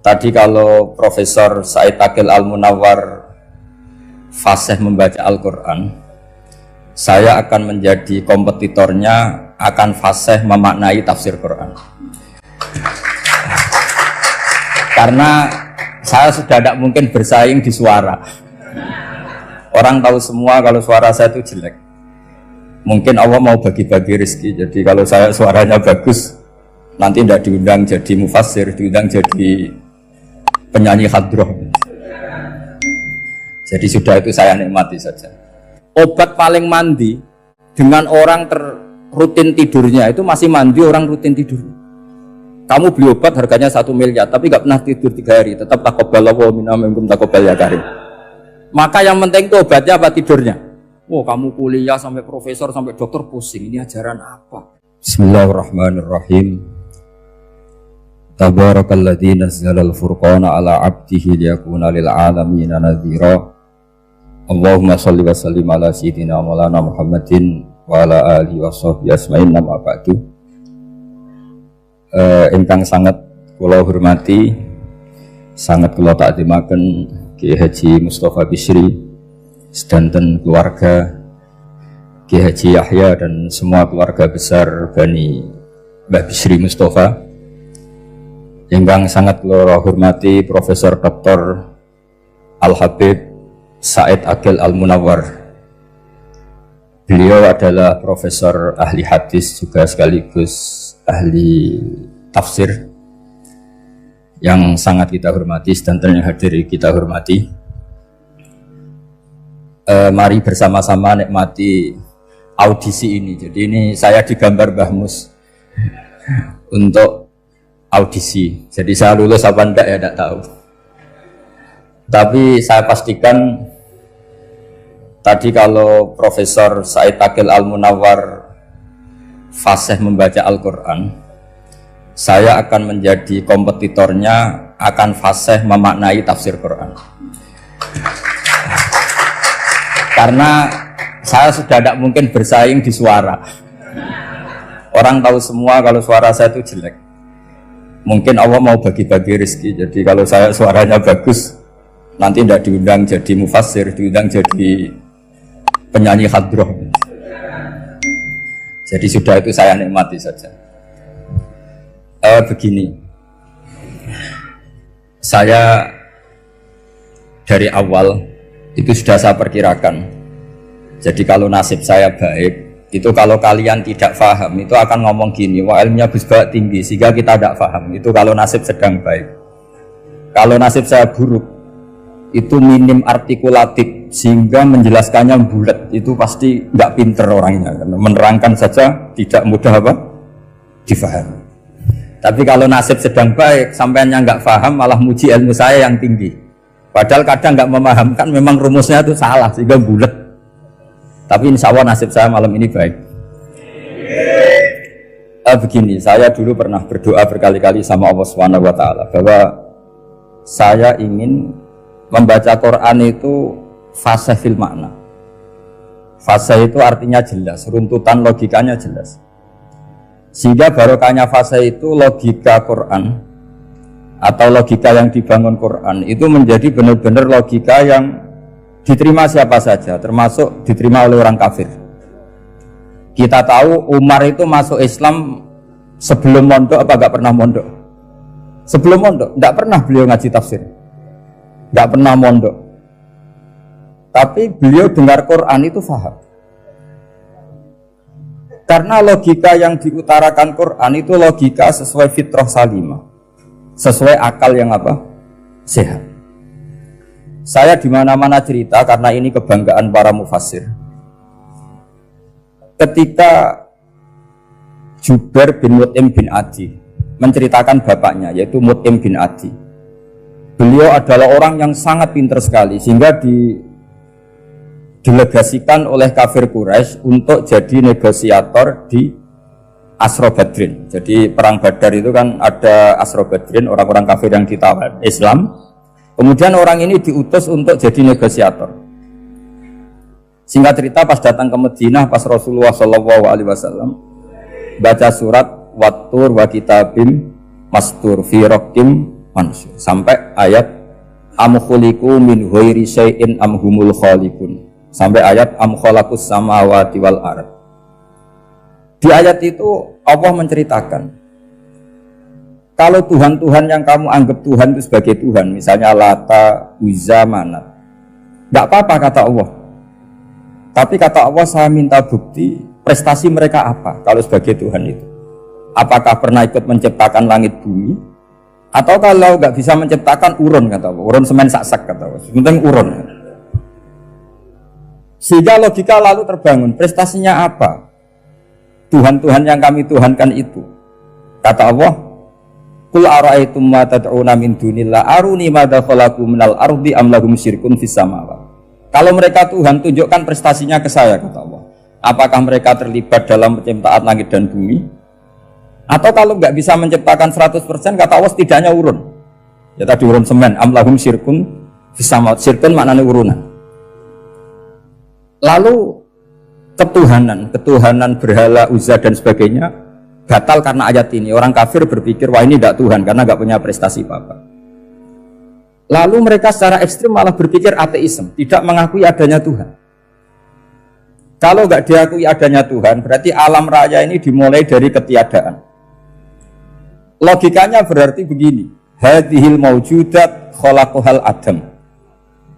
Tadi kalau Profesor Said Aqil Al-Munawwar fasih membaca Al-Quran, saya akan menjadi kompetitornya, akan fasih memaknai tafsir Quran. Karena saya sudah tidak mungkin bersaing di suara. Orang tahu semua kalau suara saya itu jelek. Mungkin Allah mau bagi-bagi rezeki. Jadi kalau saya suaranya bagus, nanti tidak diundang jadi mufassir, diundang jadi penyanyi hadroh. Jadi sudah itu saya nikmati saja. Obat paling mandi dengan orang rutin tidurnya itu masih mandi orang rutin tidur. Kamu beli obat harganya 1 miliar tapi nggak pernah tidur 3 hari, tetap taqabbalallahu minna minkum taqabbal ya karim. Maka yang penting itu obatnya apa tidurnya. Oh, kamu kuliah sampai profesor sampai dokter pusing, ini ajaran apa? Bismillahirrahmanirrahim. Tabarakalladzi nazzalal furqana ala 'abdihi liyakuna lil 'alamin nadhira. Allahumma shalli wa sallim ala sayyidina maulana Muhammadin wa ala alihi washabbihi asma'in nama ba'du. Ingkang sangat kula hormati, sangat kula takzimaken Kiai Haji Mustafa Bisri sedanten keluarga, Kiai Haji Yahya dan semua keluarga besar Bani Mbah Bisri Mustafa. Ingkang sangat kula hormati Profesor Dr. Al-Habib Said Aqil Al-Munawwar. Beliau adalah profesor ahli hadis juga sekaligus ahli tafsir yang sangat kita hormati, dan yang hadir kita hormati. Mari bersama-sama nikmati audisi ini. Jadi ini saya digambar Mbah Mus untuk audisi. Jadi saya lulus apa enggak ya tidak tahu. Tapi saya pastikan tadi kalau Profesor Said Aqil Al-Munawwar fasih membaca Al-Quran, saya akan menjadi kompetitornya, akan fasih memaknai tafsir Quran. Karena saya sudah tidak mungkin bersaing di suara. Orang tahu semua kalau suara saya itu jelek. Mungkin Allah mau bagi-bagi rezeki. Jadi kalau saya suaranya bagus, nanti tidak diundang jadi mufassir, diundang jadi penyanyi hadroh. Jadi sudah itu saya nikmati saja. Begini, saya dari awal itu sudah saya perkirakan. Jadi kalau nasib saya baik, itu kalau kalian tidak paham, itu akan ngomong gini, wah ilmunya Gus Bak tinggi, sehingga kita tidak paham. Itu kalau nasib sedang baik. Kalau nasib saya buruk, itu minim artikulatif, sehingga menjelaskannya bulat, itu pasti nggak pinter orangnya. Menerangkan saja tidak mudah apa? Difahami. Tapi kalau nasib sedang baik, sampainya nggak paham, malah muji ilmu saya yang tinggi. Padahal kadang nggak memahamkan, memang rumusnya itu salah, sehingga bulat. Tapi insya Allah nasib saya malam ini baik. Begini, saya dulu pernah berdoa berkali-kali sama Allah SWT bahwa saya ingin membaca Quran itu fasih fil makna. Fasih itu artinya jelas, runtutan logikanya jelas. Sehingga barokahnya fasih itu logika Quran atau logika yang dibangun Quran itu menjadi benar-benar logika yang diterima siapa saja, termasuk diterima oleh orang kafir. Kita tahu Umar itu masuk Islam sebelum mondok apa enggak pernah mondok? Sebelum mondok, enggak pernah beliau ngaji tafsir. Enggak pernah mondok. Tapi beliau dengar Quran itu faham. Karena logika yang diutarakan Quran itu logika sesuai fitrah salimah, sesuai akal yang apa? Sehat. Saya di mana-mana cerita karena ini kebanggaan para mufassir. Ketika Jubair bin Mut'im bin Adi menceritakan bapaknya, yaitu Mut'im bin Adi, beliau adalah orang yang sangat pintar sekali sehingga didelegasikan oleh kafir Quraisy untuk jadi negosiator di Asro Badrin. Jadi perang Badar itu kan ada Asro Badrin, orang-orang kafir yang ditawar Islam. Kemudian orang ini diutus untuk jadi negosiator. Singkat cerita, pas datang ke Madinah, pas Rasulullah SAW baca surat Wattur wa kitabim mastur fi raqim manusia. Sampai ayat am khuliqu min ghairi syai'in am humul khaliqun. Sampai ayat am khalaqus samawati wal ard. Di ayat itu Allah menceritakan kalau Tuhan-Tuhan yang kamu anggap Tuhan itu sebagai Tuhan, misalnya Lata, Uzza, Manat, tidak apa-apa kata Allah. Tapi kata Allah, saya minta bukti prestasi mereka apa kalau sebagai Tuhan itu. Apakah pernah ikut menciptakan langit bumi? Atau kalau nggak bisa menciptakan urun kata Allah, urun semen sak-sak kata Allah, penting urun. Sehingga logika lalu terbangun, prestasinya apa? Tuhan-Tuhan yang kami tuhankan itu. Kata Allah, Qul ara'aytum ma tad'una min dunillah aruni madza khalaqu minal ardi am lahum syirkun fis samawati. Kalau mereka Tuhan, tunjukkan prestasinya ke saya kata Allah. Apakah mereka terlibat dalam penciptaan langit dan bumi? Atau kalau nggak bisa menciptakan 100%, kata Allah setidaknya urun. Ya tadi urun semen, am lahum syirkun fis samawati. Syirkun maknanya urunan. Lalu ketuhanan berhala, Uzza dan sebagainya batal karena ayat ini. Orang kafir berpikir, wah ini tidak Tuhan karena nggak punya prestasi apa-apa. Lalu mereka secara ekstrim malah berpikir ateisme, tidak mengakui adanya Tuhan. Kalau nggak diakui adanya Tuhan, berarti alam raya ini dimulai dari ketiadaan. Logikanya berarti begini, hadhil maujudat khalaqahal adam.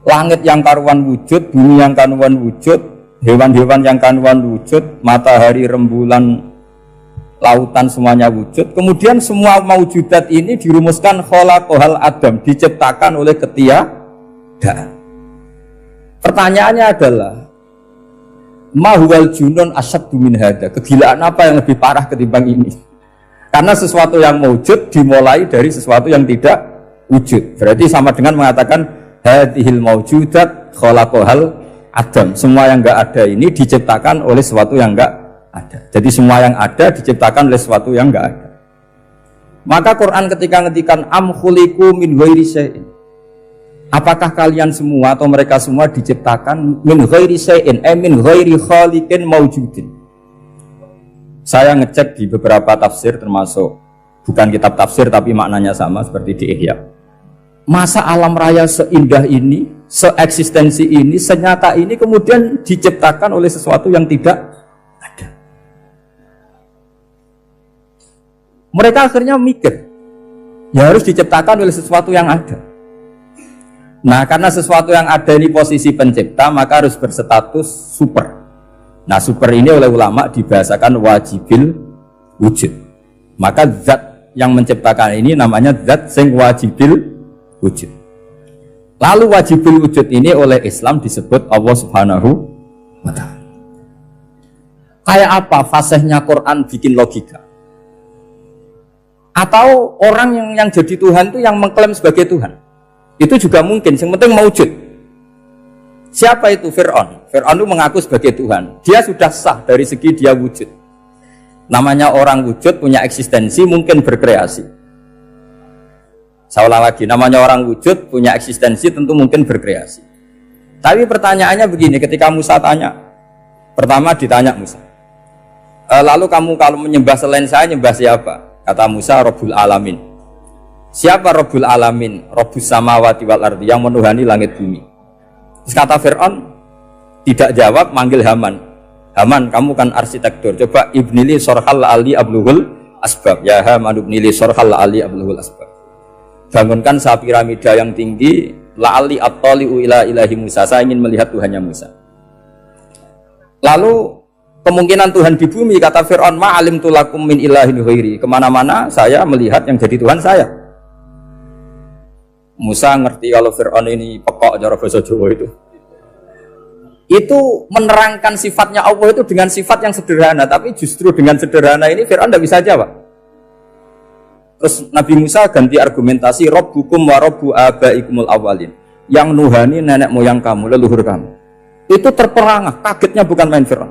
Langit yang karuan wujud, bumi yang karuan wujud, hewan-hewan yang karuan wujud, matahari, rembulan, lautan semuanya wujud. Kemudian semua maujudat ini dirumuskan khalaqahal adam, diciptakan oleh ketiadaan. Pertanyaannya adalah ma huwal junun asyaddu min hadza. Kegilaan apa yang lebih parah ketimbang ini? Karena sesuatu yang wujud dimulai dari sesuatu yang tidak wujud. Berarti sama dengan mengatakan hadhil maujudat khalaqahal adam. Semua yang enggak ada ini diciptakan oleh sesuatu yang enggak ada. Jadi semua yang ada diciptakan oleh sesuatu yang enggak ada. Maka Quran ketika ngendikan am khuliqu min ghairi syai'in. Apakah kalian semua atau mereka semua diciptakan min ghairi syai'in, min ghairi khaliqin maujudin. Saya ngecek di beberapa tafsir, termasuk bukan kitab tafsir tapi maknanya sama seperti di Ihya. Masa alam raya seindah ini, seeksistensi ini, senyata ini kemudian diciptakan oleh sesuatu yang tidak ada. Mereka akhirnya mikir, ya harus diciptakan oleh sesuatu yang ada. Nah, karena sesuatu yang ada ini posisi pencipta, maka harus berstatus super. Nah, super ini oleh ulama dibahasakan wajibil wujud. Maka zat yang menciptakan ini namanya zat sing wajibil wujud. Lalu wajibil wujud ini oleh Islam disebut Allah Subhanahu wa ta'ala. Kayak apa fasihnya Quran bikin logika? Atau orang yang jadi Tuhan itu yang mengklaim sebagai Tuhan? Itu juga mungkin, yang penting mewujud. Siapa itu? Fir'aun. Fir'aun itu mengaku sebagai Tuhan. Dia sudah sah dari segi dia wujud. Namanya orang wujud punya eksistensi, mungkin berkreasi. Saya ulang lagi, namanya orang wujud punya eksistensi, tentu mungkin berkreasi. Tapi pertanyaannya begini, ketika Musa tanya, pertama ditanya Musa, lalu kamu kalau menyembah selain saya, nyembah siapa? Kata Musa, Rabbul Alamin. Siapa Rabbul Alamin? Rabbus samawati wal ardi, yang menuhani langit bumi. Terus kata Fir'aun, tidak jawab, manggil Haman. Haman, kamu kan arsitektur, coba ibnili sorhal ali abluhul asbab. Ya Haman ibnili sorhal ali abluhul asbab. Bangunkan sebuah piramida yang tinggi, la'ali at-tali'u ila ilahi Musa. Saya ingin melihat Tuhannya Musa. Lalu kemungkinan Tuhan di bumi, kata Fir'aun, ma'alim tulakum min ilahin ghairi. Kemana-mana saya melihat yang jadi Tuhan saya. Musa ngerti kalau Fir'aun ini pekok cara bahasa Jawa itu. Itu menerangkan sifatnya Allah itu dengan sifat yang sederhana, tapi justru dengan sederhana ini Fir'aun tidak bisa jawab. Terus Nabi Musa ganti argumentasi, Rabbukum wa Rabbu abaikumul awalin. Yang nuhani nenek moyang kamu, leluhur kamu. Itu terperangah, kagetnya bukan main Fir'aun.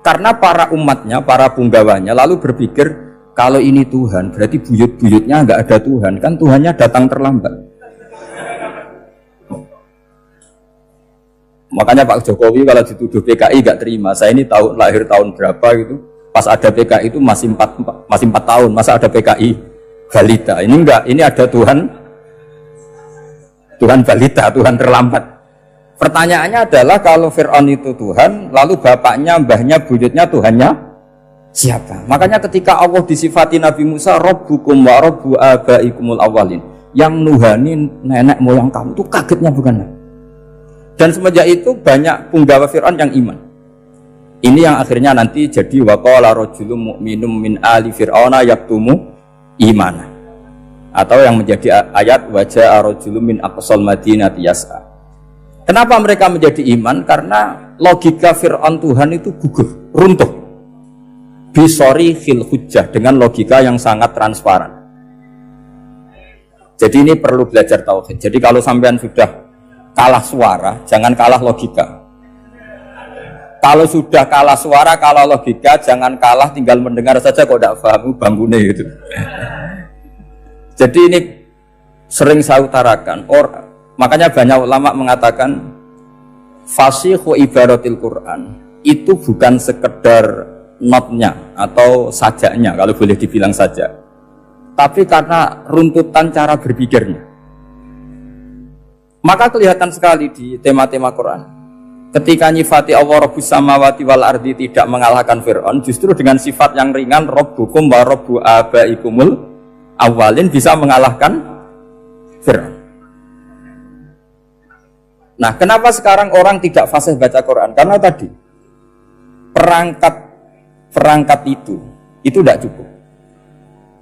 Karena para umatnya, para punggawanya lalu berpikir, kalau ini Tuhan, berarti buyut-buyutnya nggak ada Tuhan. Kan Tuhannya datang terlambat. Makanya Pak Jokowi kalau dituduh PKI gak terima. Saya ini lahir tahun berapa gitu. Pas ada PKI itu masih 4 tahun. Masa ada PKI balita? Ini enggak, ini ada Tuhan Tuhan balita, Tuhan terlambat. Pertanyaannya adalah kalau Fir'aun itu Tuhan, lalu bapaknya, mbahnya, buyutnya Tuhannya siapa? Makanya ketika Allah disifati Nabi Musa, Rabbukum wa Rabbu abaikumul awwalin, yang nuhani nenek moyang kamu, itu kagetnya bukan? Dan semenjak itu banyak punggawa Fir'aun yang iman. Ini yang akhirnya nanti jadi waqala rajulun mu'minum min ali fir'auna yaktumu imana, atau yang menjadi ayat wajah rajulun min aqsal madinati yas'a. Kenapa mereka menjadi iman? Karena logika Fir'aun Tuhan itu gugur, runtuh bisori khil hujjah, dengan logika yang sangat transparan. Jadi ini perlu belajar tauhid. Jadi kalau sampean sudah kalah suara, jangan kalah logika. Kalau sudah kalah suara, kalah logika, jangan kalah tinggal mendengar saja kok tidak paham bambune gitu. Jadi ini sering saya utarakan. Makanya banyak ulama mengatakan fasihu ibaratil Quran itu bukan sekedar notnya atau sajaknya, kalau boleh dibilang saja, tapi karena runtutan cara berpikirnya. Maka kelihatan sekali di tema-tema Quran. Ketika nyifati Allah Rabbus samawati wal ardi tidak mengalahkan Fir'aun, justru dengan sifat yang ringan Rabbukum wa Rabbu abaikumul awwalin bisa mengalahkan Fir'aun. Nah, kenapa sekarang orang tidak fasih baca Quran? Karena tadi perangkat itu tidak cukup.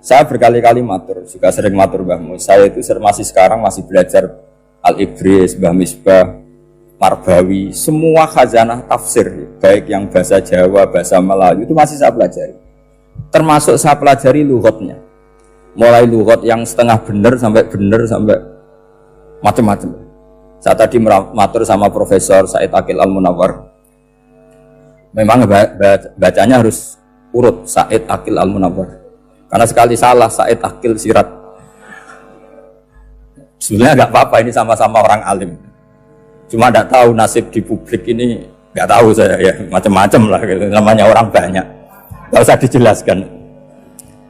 Saya berkali-kali matur, juga sering matur Mbah Mus. Saya itu masih belajar Al-Ibris, Mbah Misbah, Marbawi, semua khazanah tafsir, baik yang bahasa Jawa, bahasa Melayu, itu masih saya pelajari. Termasuk saya pelajari lughatnya. Mulai lughat yang setengah benar sampai macam-macam. Saya tadi matur sama Profesor Said Aqil Al-Munawwar. Memang bacanya harus urut, Said Aqil Al-Munawwar. Karena sekali salah Said Aqil Sirat. Sebenarnya nggak apa-apa, ini sama-sama orang alim. Cuma tidak tahu nasib di publik ini, nggak tahu saya ya, macam-macam lah gitu. Namanya orang banyak, nggak usah dijelaskan.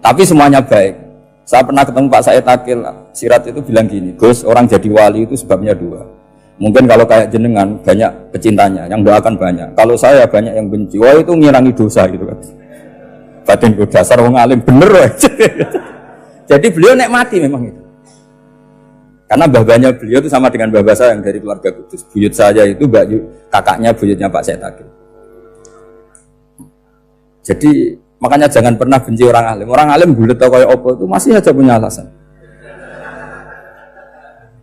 Tapi semuanya baik. Saya pernah ketemu Pak Said Aqil Sirat itu bilang gini, Gus, orang jadi wali itu sebabnya dua. Mungkin kalau kayak jenengan banyak pecintanya, yang doakan banyak. Kalau saya banyak yang benci, wah itu ngirangi dosa gitu kan. Batin dasar wong alim bener loh. Jadi beliau nikmati memang itu. Karena babanya beliau itu sama dengan babah saya yang dari keluarga Kudus. Buyut saya itu kakaknya buyutnya Pak Said Aqil. Jadi makanya jangan pernah benci orang alim. Orang alim bulet atau kayak opo itu masih aja punya alasan.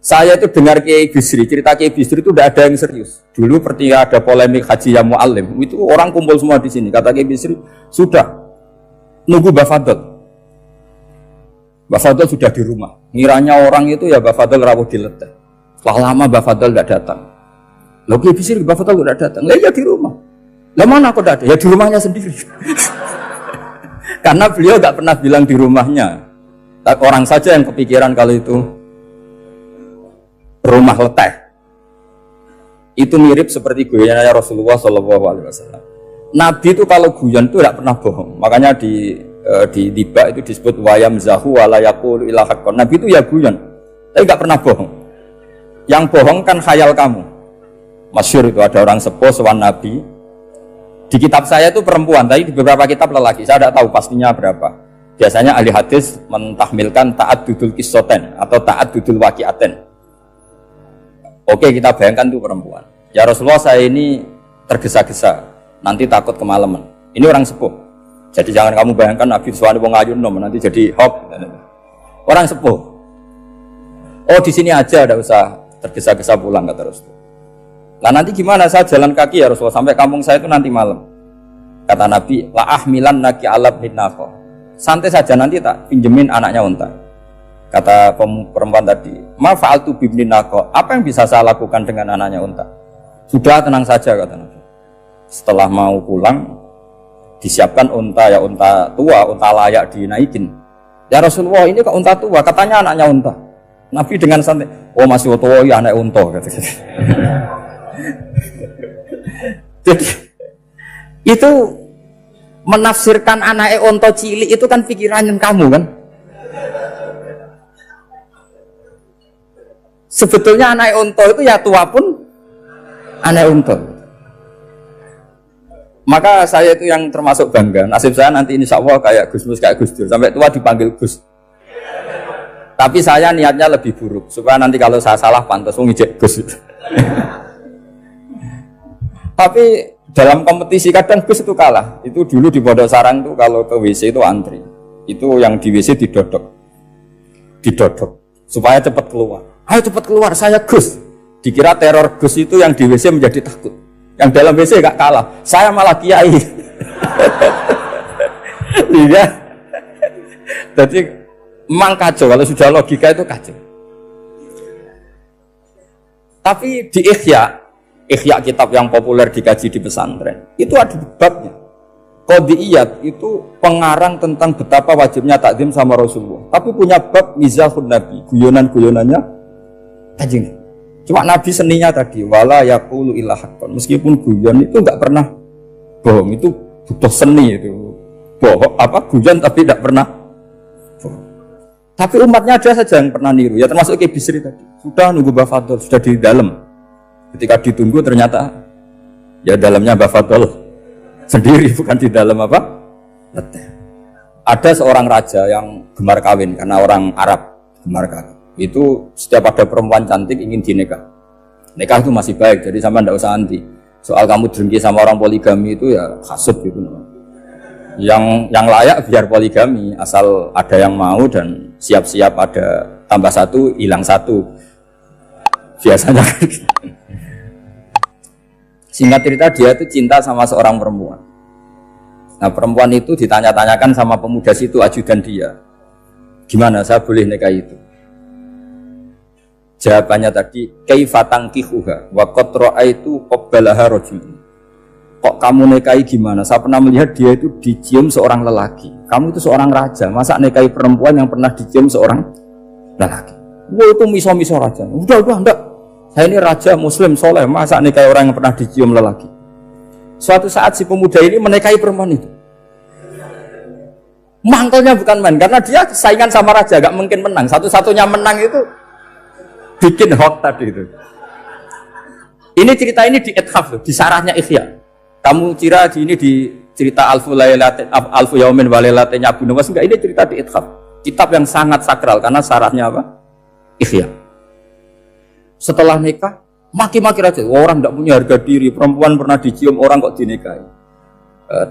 Saya itu dengar Kiai Bisri, cerita Kiai Bisri itu tidak ada yang serius. Dulu ketika ada polemik Haji yang Mu'alim, itu orang kumpul semua di sini. Kata Kiai Bisri, sudah nunggu Mbah Fadl. Mbah Fadl sudah di rumah. Ngiranya orang itu ya Mbah Fadl rawuh dileteh. Setelah lama Mbah Fadl tidak datang. Loh Kiai Bisri, Mbah Fadl tidak datang. Lah ya di rumah. Lah mana kok tidak ada? Ya di rumahnya sendiri. Karena beliau tidak pernah bilang di rumahnya. Orang saja yang kepikiran kalau itu rumah leteh. Itu mirip seperti guyannya Rasulullah SAW. Nabi itu kalau guyon itu tidak pernah bohong. Makanya di tiba itu disebut wayam zahu walayakul ilahakon. Nabi itu ya guyon, tapi tidak pernah bohong. Yang bohong kan khayal kamu. Masyhur itu ada orang sepuh sowan Nabi. Di kitab saya itu perempuan, tapi di beberapa kitab lelaki. Saya tidak tahu pastinya berapa. Biasanya ahli hadis mentahmilkan taat dudul kisoten atau taat dudul wakiaten. Oke, kita bayangkan itu perempuan. Ya Rasulullah, saya ini tergesa-gesa, nanti takut kemalaman. Ini orang sepuh. Jadi jangan kamu bayangkan Nabi suami wong ayu nom nanti jadi hop. Orang sepuh. Oh di sini aja, tidak usah tergesa-gesa pulang kata Rasulullah. Nah nanti gimana, saya jalan kaki ya Rasulullah sampai kampung saya itu nanti malam. Kata Nabi, la ahmilan naki alab hinnaqo. Santai saja, nanti tak pinjemin anaknya unta. Kata perempuan tadi, ma fa'altu bibnin naqo. Apa yang bisa saya lakukan dengan anaknya unta? Sudah, tenang saja kata Nabi. Setelah mau pulang, disiapkan unta, ya unta tua, unta layak dinaikin. Ya Rasulullah, ini kok unta tua? Katanya anaknya unta. Nabi dengan santai, oh masih tua ya anak unta. Jadi itu menafsirkan anaknya unta cilik itu kan pikiran kamu kan. Sebetulnya anak unta itu ya tua pun anak unta. Maka saya itu yang termasuk bangga. Nasib saya nanti insya Allah kayak Gus Mus, kayak Gus Dur. Sampai tua dipanggil Gus. Tapi saya niatnya lebih buruk. Supaya nanti kalau saya salah pantas ngijek Gus. Tapi dalam kompetisi kadang Gus itu kalah. Itu dulu di Pondok Sarang itu kalau ke WC itu antri. Itu yang di WC didodok. Supaya cepat keluar. Ayo cepat keluar, saya Gus. Dikira teror Gus itu yang di WC menjadi takut. Yang dalam WC gak kalah, saya malah kiai. Iya. Jadi memang kacau, kalau sudah logika itu kacau. Tapi di Ihya kitab yang populer dikaji di pesantren, itu ada babnya. Qadiyat itu pengarang tentang betapa wajibnya takdim sama Rasulullah. Tapi punya bab mizahun Nabi, guyonan-guyonannya Kanjeng. Cuma Nabi seninya tadi wala yaqulu illa haqqan. Meskipun guyon itu enggak pernah bohong, itu butuh seni itu. Bohong apa guyon tapi tidak pernah bohong. Tapi umatnya ada saja yang pernah niru, ya termasuk Ki Bisri tadi. Sudah nunggu Mbah Fadl, sudah di dalam. Ketika ditunggu ternyata ya dalamnya Mbah Fadl sendiri, bukan di dalam apa? Leteh. Ada seorang raja yang gemar kawin karena orang Arab gemar kawin. Itu setiap ada perempuan cantik ingin dinikah. Nikah itu masih baik, jadi sama ndak usah anti. Soal kamu dengki sama orang poligami itu ya hasud gitu. Yang layak biar poligami, asal ada yang mau dan siap-siap ada tambah satu, hilang satu. Biasanya gitu. Singkat cerita dia itu cinta sama seorang perempuan. Nah perempuan itu ditanya-tanyakan sama pemuda situ ajudan dia. Gimana saya boleh nikah itu? Jawabannya tadi kaifa tankihuha wa qad ra'aitu qabbalaha rajul. Kok kamu nikahi gimana? Saya pernah melihat dia itu dicium seorang lelaki. Kamu itu seorang raja, masa nikahi perempuan yang pernah dicium seorang lelaki? Wah itu miso-miso raja. Udah enggak. Saya ini raja muslim soleh, masa nikahi orang yang pernah dicium lelaki? Suatu saat si pemuda ini menikahi perempuan itu. Mangkelnya bukan main, karena dia saingan sama raja, gak mungkin menang. Satu-satunya menang itu bikin hoax tadi itu. Ini cerita ini di Ithaf, di sarahnya Ihya. Kamu kira ini di cerita Alfu Yaumin wa Lailatin Abu Nawas, enggak, ini cerita di Ithaf. Kitab yang sangat sakral karena sarahnya apa? Ihya. Setelah nikah, maki-maki raja. Orang tidak punya harga diri, perempuan pernah dicium orang kok dinikahi.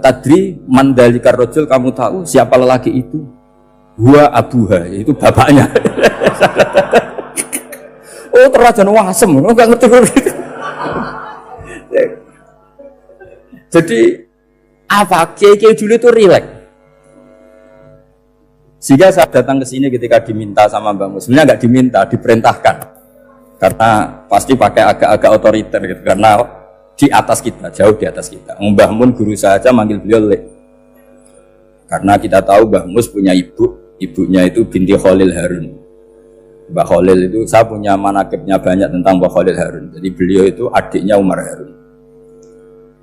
Tadri mandalikar rajul, kamu tahu siapa lelaki itu? Huwa abuha, itu bapaknya. Oh terlajan wasem, enggak ngerti gitu. Jadi apa? Kiai-kiai dulu itu rileks. Sehingga saya datang ke sini ketika diminta sama Mbak Mus. Sebenarnya nggak diminta, diperintahkan. Karena pasti pakai agak-agak otoriter gitu. Karena di atas kita, jauh di atas kita. Mbah Mun guru saja manggil beliau Lek. Karena kita tahu Mbah Mus punya ibu, ibunya itu binti Khalil Harun. Mbah Khalil itu, saya punya manakibnya banyak tentang Mbah Khalil Harun. Jadi beliau itu adiknya Umar Harun.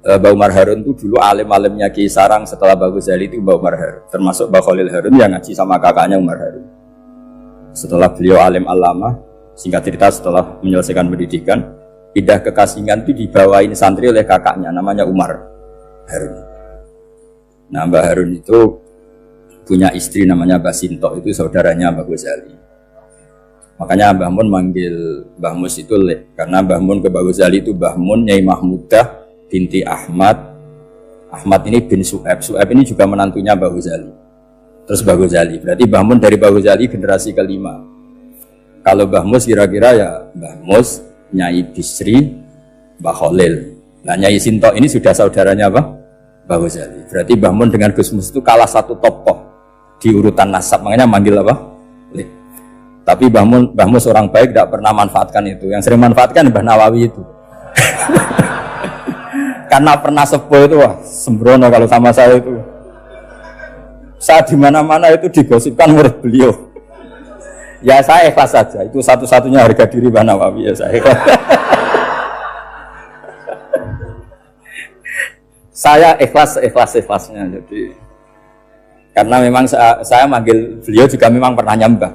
Mbah Umar Harun itu dulu alim-alimnya Ki Sarang, setelah Mbah Ghazali itu Mbah Umar Harun. Termasuk Mbah Khalil Harun yang ngaji sama kakaknya Umar Harun. Setelah beliau alim alama, singkat cerita setelah menyelesaikan pendidikan, pindah ke Kasingan itu dibawain santri oleh kakaknya, namanya Umar Harun. Nah Mbah Harun itu punya istri namanya Mbah Sinto, itu saudaranya Mbah Ghazali. Makanya Mbah Mun manggil Mbah Mus itu Lek, karena Mbah Mun ke Mbah Ghazali itu Mbah Mun Nyai Mahmudah binti Ahmad. Ahmad ini bin Su'aib. Su'aib ini juga menantunya Mbah Ghazali. Terus Mbah Ghazali, berarti Mbah Mun dari Mbah Ghazali generasi kelima. Kalau Mbah Mus kira-kira ya Mbah Mus, Nyai Bisri, Mbah Khalil. Nah Nyai Sinto ini sudah saudaranya apa? Mbah Ghazali. Berarti Mbah Mun dengan Gus Mus itu kalah satu tokoh di urutan nasab. Makanya manggil apa? Lek. Tapi Mbah Mus orang baik, tidak pernah manfaatkan itu. Yang sering manfaatkan Mbah Nawawi itu. Karena pernah sepuh itu, wah sembrono kalau sama saya itu. Saya di mana-mana itu digosipkan murid beliau. Ya saya ikhlas saja. Itu satu-satunya harga diri Mbah Nawawi, ya saya ikhlas. Saya ikhlasnya. Jadi karena memang saya manggil beliau juga memang pernah nyembah.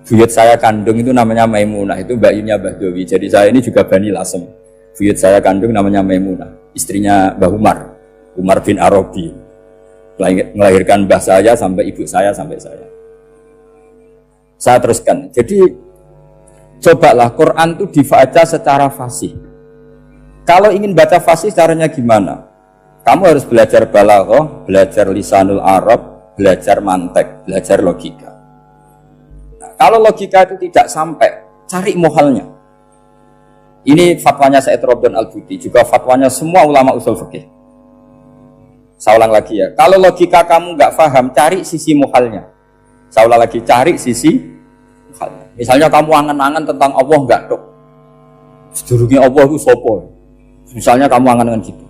Buyut saya kandung itu namanya Maimunah, itu mbaknya Mbah Dowi. Jadi saya ini juga Bani Lasem. Buyut saya kandung namanya Maimunah, istrinya Mbah Umar, Umar bin Arabi. Melahirkan mbah saya sampai ibu saya sampai saya. Saya teruskan. Jadi cobalah Quran itu dibaca secara fasih. Kalau ingin baca fasih caranya gimana? Kamu harus belajar balaghah, belajar lisanul Arab, belajar mantek, belajar logika. Kalau logika itu tidak sampai, cari muhalnya. Ini fatwanya Said Robdan Al-Buti, juga fatwanya semua ulama usul fikih. Saya ulang lagi ya, kalau logika kamu nggak paham, cari sisi muhalnya. Saya ulang lagi, cari sisi muhalnya. Misalnya kamu angan-angan tentang Allah nggak dok, sedurungnya Allah itu sopo. Misalnya kamu angan-angan gitu.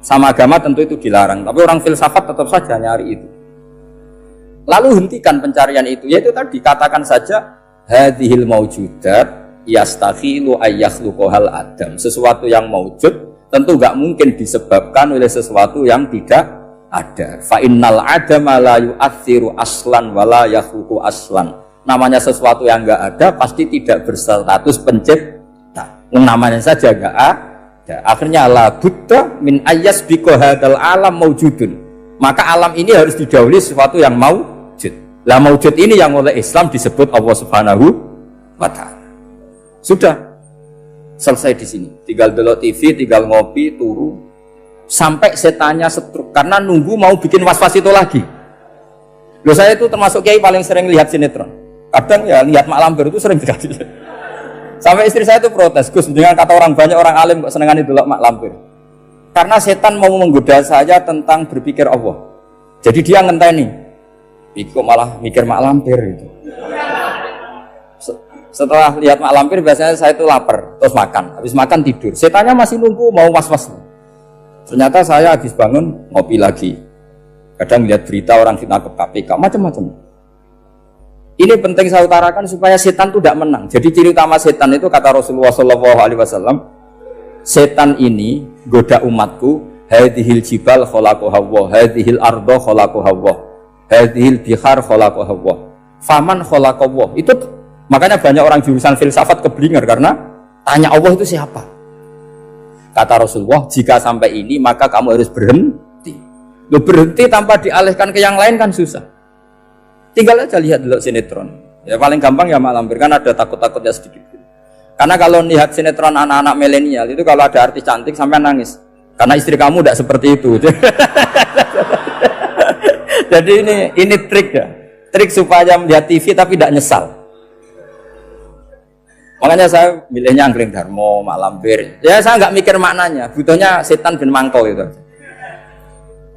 Sama agama tentu itu dilarang, tapi orang filsafat tetap saja nyari itu. Lalu hentikan pencarian itu, yaitu tadi katakan saja hadhil maujudat yastakhilu ayyakhluqahal adam. Sesuatu yang maujud tentu enggak mungkin disebabkan oleh sesuatu yang tidak ada. Fa innal adama la yu'athiru aslan wa la yakhluqu aslan. Namanya sesuatu yang enggak ada pasti tidak berstatus pencipta. Namanya saja enggak ada. Akhirnya la budda min ayyasbiqa hadzal alam maujudun. Maka alam ini harus didahului sesuatu yang maujud. Lah maujud ini yang oleh Islam disebut Allah Subhanahu wa Ta'ala. Sudah selesai di sini. Tinggal delok TV, tinggal ngopi, turu sampai setannya setruk karena nunggu mau bikin was-was itu lagi. Loh, saya itu termasuk kiai paling sering lihat sinetron. Kadang ya lihat Mak Lampir itu sering sekali. Sampai istri saya itu protes, Gus, dengan kata orang banyak orang alim kok senengane delok Mak Lampir. Karena setan mau menggoda saya tentang berpikir Allah. Jadi dia ngenteni. Iku malah mikir Mak Lampir gitu. Setelah lihat Mak Lampir biasanya saya itu lapar, terus makan. Habis makan tidur. Setannya masih nunggu mau was-was. Ternyata saya habis bangun ngopi lagi. Kadang lihat berita orang fitnah ke KPK, macam-macam. Ini penting saya utarakan supaya setan itu tidak menang. Jadi ciri utama setan itu kata Rasulullah SAW, setan ini goda umatku, hadhil jibal khalaqaha Allah, hadhil ardo khalaqaha Allah, hadhil bihar khalaqaha Allah, faman khalaqaha Allah. Itu makanya banyak orang jurusan filsafat keblinger karena tanya Allah itu siapa. Kata Rasulullah, jika sampai ini maka kamu harus berhenti. Loh, berhenti tanpa dialihkan ke yang lain kan susah. Tinggal aja lihat dulu sinetron. Ya paling gampang ya Mak Lampir, kan ada takut-takutnya sedikit. Karena kalau lihat sinetron anak-anak milenial itu kalau ada artis cantik sampai nangis. Karena istri kamu tidak seperti itu. Jadi ini trik ya. Trik supaya melihat TV tapi tidak nyesal. Makanya saya milihnya Angkring Darmo, Mak Lampir. Ya saya nggak mikir maknanya, butuhnya setan bin mangkol itu.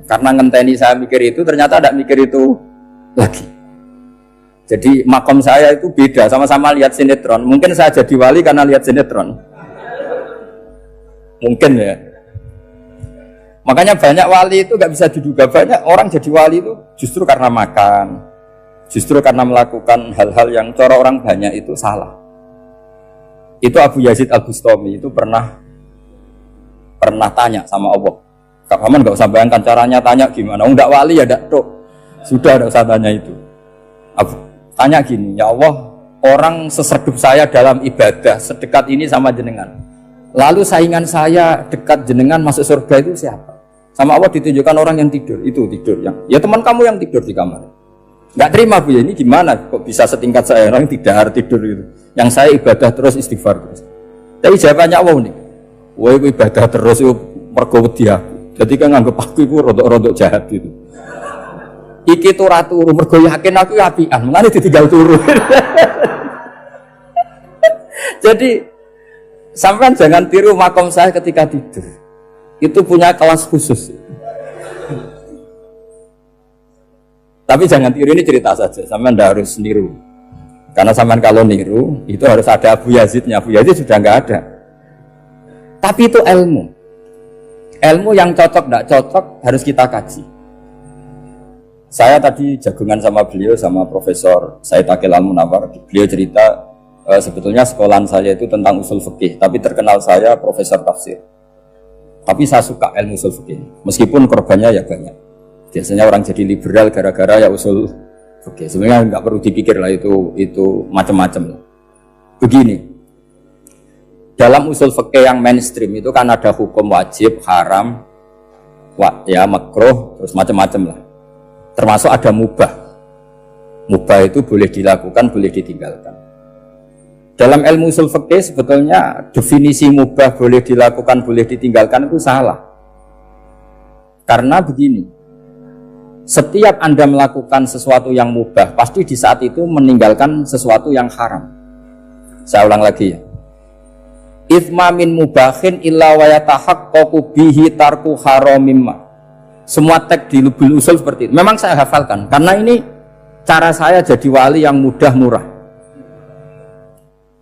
Karena ngenteni saya mikir itu, ternyata tidak mikir itu lagi. Jadi makom saya itu beda, sama-sama lihat sinetron. Mungkin saya jadi wali karena lihat sinetron. Mungkin ya. Makanya banyak wali itu nggak bisa diduga. Banyak orang jadi wali itu justru karena makan, justru karena melakukan hal-hal yang cara orang banyak itu salah. Itu Abu Yazid Al-Bustami itu pernah tanya sama Allah. Kak Paman nggak usah bayangkan caranya tanya gimana. Enggak wali ya enggak tuh. Sudah enggak usah tanya itu. Tanya gini, ya Allah, orang seserdup saya dalam ibadah sedekat ini sama jenengan. Lalu saingan saya dekat jenengan masuk surga itu siapa? Sama Allah ditunjukkan orang yang tidur. Itu tidur yang. Ya teman kamu yang tidur di kamar. Enggak terima Bu ya, ini gimana kok bisa setingkat saya orang tidak tidur itu. Yang saya ibadah terus istighfar terus. Tapi jawabannya Allah nih. Wah ibadah terus itu mergo wedi aku. Jadi kan nganggep aku itu rodok-rodok jahat gitu. Iki tuh ratu mergo yakin aku apian, mulane ditinggal turu. Jadi sampean jangan tiru makom saya ketika tidur. Itu punya kelas khusus. Tapi jangan tiru, ini cerita saja. Sampean ndak harus niru. Karena sampean kalau niru itu harus ada Abu Yazidnya. Abu Yazid sudah nggak ada. Tapi itu ilmu. Ilmu yang cocok ndak cocok harus kita kaji. Saya tadi jagungan sama beliau, sama Profesor Said Akil Al-Munawar. Beliau cerita sebetulnya sekolahan saya itu tentang usul fikih, tapi terkenal saya Profesor Tafsir. Tapi saya suka ilmu usul fikih, meskipun korbannya ya banyak. Biasanya orang jadi liberal gara-gara ya usul Oke, sebenarnya nggak perlu dipikir lah itu macam-macam. Begini, dalam usul fikih yang mainstream itu kan ada hukum wajib, haram, ya makruh, terus macam-macam lah. Termasuk ada mubah. Mubah itu boleh dilakukan, boleh ditinggalkan. Dalam ilmu usul fikih sebetulnya definisi mubah boleh dilakukan, boleh ditinggalkan itu salah. Karena begini, setiap Anda melakukan sesuatu yang mubah, pasti di saat itu meninggalkan sesuatu yang haram. Saya ulang lagi ya. Ithma min mubahin illa wa yatahaqqaqu bihi tarku haramimma. Semua teks di lubul usul seperti itu. Memang saya hafalkan karena ini cara saya jadi wali yang mudah murah.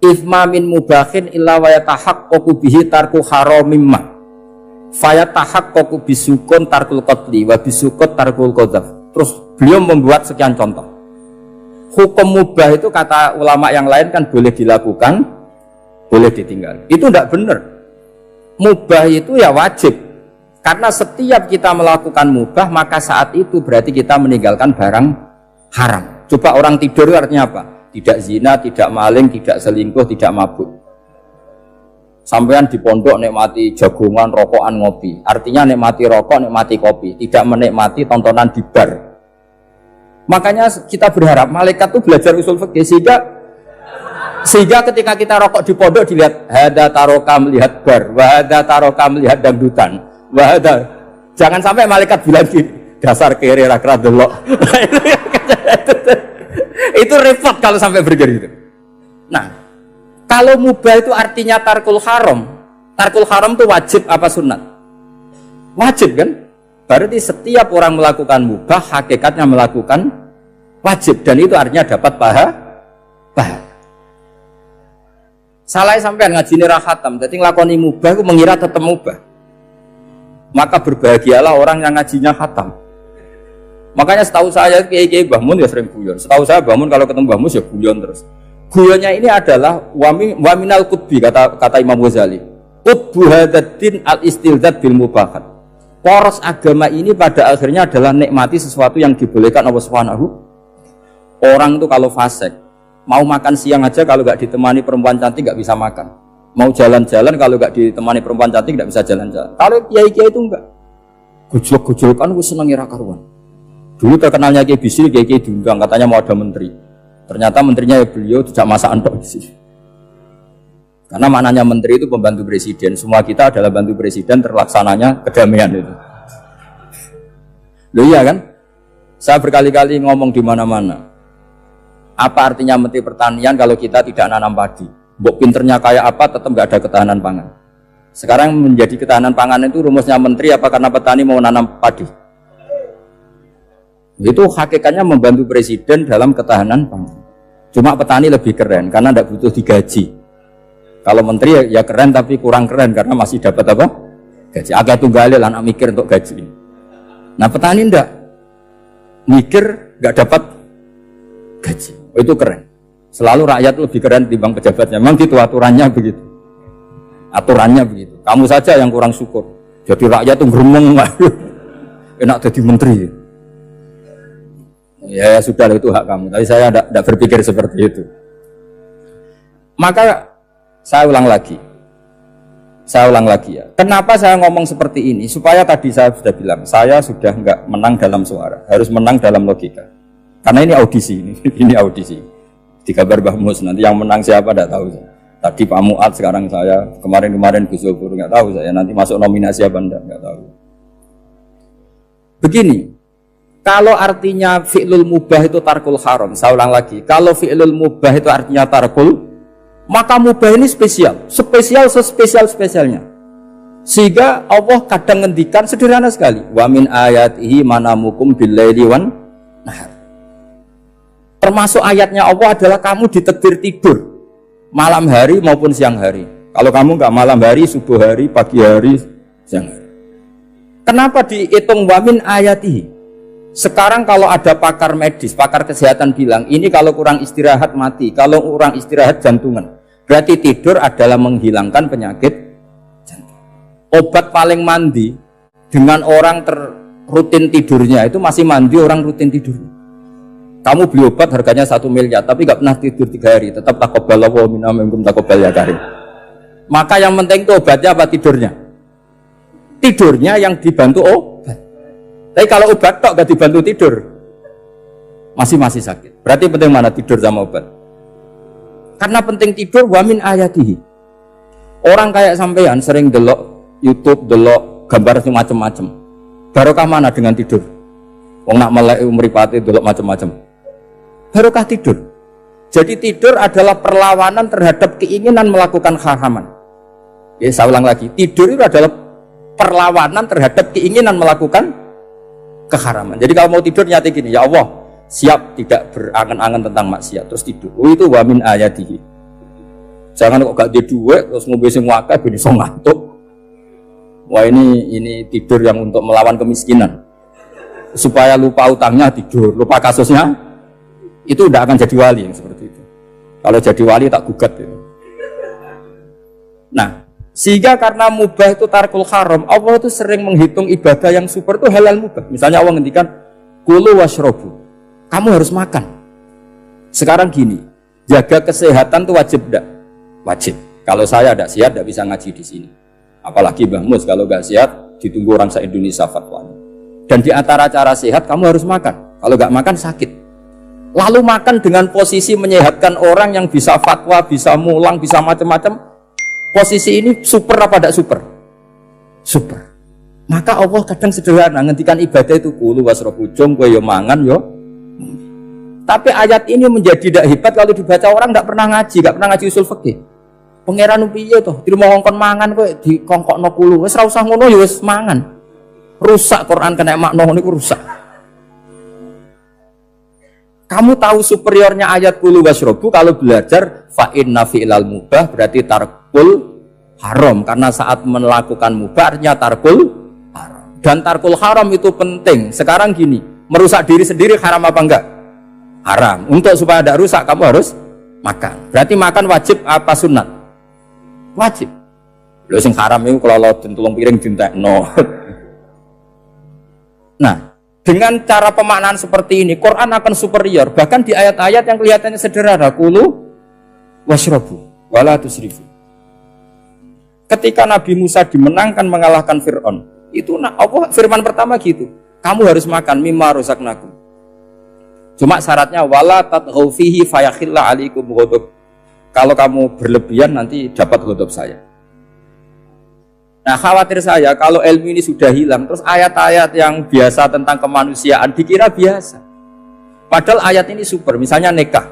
Ithma min mubahin illa wa yatahaqqaqu bihi tarku haramimma. Fayatahaqqaqu bisukun tarkul qatli wa bisukut tarkul qadzaf. Terus beliau membuat sekian contoh. Hukum mubah itu kata ulama yang lain kan boleh dilakukan, boleh ditinggal. Itu tidak benar. Mubah itu ya wajib. Karena setiap kita melakukan mubah, maka saat itu berarti kita meninggalkan barang haram. Coba orang tidur artinya apa? Tidak zina, tidak maling, tidak selingkuh, tidak mabuk. Sampean di pondok nikmati jagungan, rokokan, ngopi. Artinya nikmati rokok, nikmati kopi. Tidak menikmati tontonan di bar. Makanya kita berharap malaikat itu belajar usul fikih sehingga ketika kita rokok di pondok dilihat hada taroka melihat bar, wahada taroka melihat dangdutan, wahada. Jangan sampai malaikat bilang gini, dasar kere rakra delok. Itu repot kalau sampai bergerak gitu. Nah, kalau mubah itu artinya tarkul haram. Tarkul haram itu wajib apa sunat? Wajib kan? Berarti setiap orang melakukan mubah hakikatnya melakukan wajib dan itu artinya dapat pahala. Salah sampean ngaji nira khatam, jadi ngelakoni mubah itu mengira tetap mubah. Maka berbahagialah orang yang ngajinya khatam. Makanya setahu saya kiai Mbah Mun ya sering guyon. Setahu saya Mbah Mun kalau ketemu Mbah Mus ya guyon terus. Guyonnya ini adalah waminal qutbi kata Imam Ghazali. Qutbu hadaddin al-istilzad bil mubahat. Poros agama ini pada akhirnya adalah nikmati sesuatu yang dibolehkan Allah Subhanahu. Orang itu kalau fasik, mau makan siang aja kalau nggak ditemani perempuan cantik nggak bisa makan. Mau jalan-jalan kalau nggak ditemani perempuan cantik nggak bisa jalan-jalan. Kalau kiai-kiai itu enggak. Gujlok-gujlokan gue seneng ira karuan. Dulu terkenalnya Kiai Bisri, Kiai diundang katanya mau ada menteri. Ternyata menterinya ya beliau tidak masak antok sih. Karena maknanya menteri itu pembantu presiden. Semua kita adalah bantu presiden terlaksananya kedamaian itu. Loh iya kan? Saya berkali-kali ngomong di mana-mana. Apa artinya menteri pertanian kalau kita tidak nanam padi? Mbok pinternya kayak apa tetap nggak ada ketahanan pangan. Sekarang menjadi ketahanan pangan itu rumusnya menteri apa karena petani mau nanam padi? Itu hakikatnya membantu presiden dalam ketahanan pangan. Cuma petani lebih keren karena tidak butuh digaji. Kalau menteri ya keren tapi kurang keren karena masih dapat apa? Gaji. Agak tunggalil anak mikir untuk gaji. Nah petani enggak mikir nggak dapat gaji. Oh, itu keren. Selalu rakyat lebih keren dibanding pejabatnya. Memang gitu aturannya begitu. Aturannya begitu. Kamu saja yang kurang syukur. Jadi rakyat tuh gremeng, enak jadi menteri. Ya sudah itu hak kamu. Tapi saya tidak berpikir seperti itu. Maka saya ulang lagi ya. Kenapa saya ngomong seperti ini? Supaya tadi saya sudah bilang, saya sudah nggak menang dalam suara, harus menang dalam logika. Karena ini audisi, ini audisi. Di kabar Mbah Mus nanti yang menang siapa tidak tahu. Tadi Pak Muat, sekarang saya, kemarin Gus Zofur nggak tahu saya. Nanti masuk nominasi apa nggak tahu. Begini, kalau artinya fi'lul mubah itu tarkul haram, saya ulang lagi. Kalau fi'lul mubah itu artinya tarkul, maka mubah ini spesial spesialnya. Sehingga Allah kadang ngendikan sederhana sekali. Wa min ayatihi manamukum billaili wan nahar. Termasuk ayatnya Allah adalah kamu ditakdir tidur malam hari maupun siang hari. Kalau kamu nggak malam hari, subuh hari, pagi hari, siang hari. Kenapa dihitung wa min ayatihi? Sekarang kalau ada pakar medis, pakar kesehatan bilang, ini kalau kurang istirahat mati, kalau kurang istirahat jantungan. Berarti tidur adalah menghilangkan penyakit jantung. Obat paling mandi dengan orang rutin tidurnya itu masih mandi orang rutin tidurnya. Kamu beli obat harganya 1 miliar, tapi nggak pernah tidur 3 hari, tetap taqabbalallahu minna minkum taqabbal ya karim. Maka yang penting itu obatnya apa tidurnya? Tidurnya yang dibantu obat. Tapi kalau obat tok gak dibantu tidur, masih sakit. Berarti penting mana tidur sama obat? Karena penting tidur wamin ayatihi. Orang kayak sampean sering delok YouTube, delok gambar macam-macam. Barokah mana dengan tidur? Wong nak melek mripate delok macam-macam. Barokah tidur. Jadi tidur adalah perlawanan terhadap keinginan melakukan haraman. Ya, saya ulang lagi, tidur itu adalah perlawanan terhadap keinginan melakukan keharaman. Jadi kalau mau tidur nyati gini, ya Allah, siap tidak berangan-angan tentang maksiat terus tidur. Itu wamin ayatihi. Jangan kok gak di duit terus ngombe sing akeh ben iso ngantuk. Wah ini tidur yang untuk melawan kemiskinan. Supaya lupa utangnya tidur, lupa kasusnya itu tidak akan jadi wali yang seperti itu. Kalau jadi wali tak gugat ya. Nah, sehingga karena mubah itu tarkul haram, Allah itu sering menghitung ibadah yang super itu halal mubah. Misalnya Allah ngendikan kulu washrobu, kamu harus makan. Sekarang gini, jaga kesehatan itu wajib enggak? Wajib. Kalau saya tidak sehat tidak bisa ngaji di sini. Apalagi Mbah Mus kalau nggak sehat ditunggu orang se-Indonesia fatwanya. Dan di antara cara sehat kamu harus makan. Kalau nggak makan sakit. Lalu makan dengan posisi menyehatkan orang yang bisa fatwa, bisa mulang, bisa macam-macam. Posisi ini super apa tidak super? Super. Maka Allah kadang sederhana ngendikan ibadah itu kulu wasrobu jom kowe yo mangan yo. Tapi ayat ini menjadi tidak hebat kalau dibaca orang tidak pernah ngaji, tidak pernah ngaji usul fikih. Pangeran piye toh? Di rumah ngongkon mangan kowe dikongkokno kulu. Wis ora usah ngono ya wis mangan. Rusak Quran kena makna niku rusak. Kamu tahu superiornya ayat kulu wasrobu kalau belajar fa inna fi'lal mubah berarti tarkul haram karena saat melakukan mubah artinya tarkul haram. Dan tarkul haram itu penting. Sekarang gini, merusak diri sendiri haram apa enggak? Haram. Untuk supaya tidak rusak kamu harus makan. Berarti makan wajib apa sunat? Wajib. Lho sing haram itu kalau tulung piring dintekno. Nah, dengan cara pemaknaan seperti ini, Quran akan superior. Bahkan di ayat-ayat yang kelihatannya sederhana, kulu washrobu, wala tusrifu. Ketika Nabi Musa dimenangkan mengalahkan Fir'aun, itu Allah firman pertama gitu, kamu harus makan mimma rozaqnakum. Cuma syaratnya wala tatghaw fihi fayakhilla alaikum ghadab. Kalau kamu berlebihan nanti dapat ghadab saya. Nah, khawatir saya kalau ilmu ini sudah hilang, terus ayat-ayat yang biasa tentang kemanusiaan dikira biasa. Padahal ayat ini super, misalnya nikah.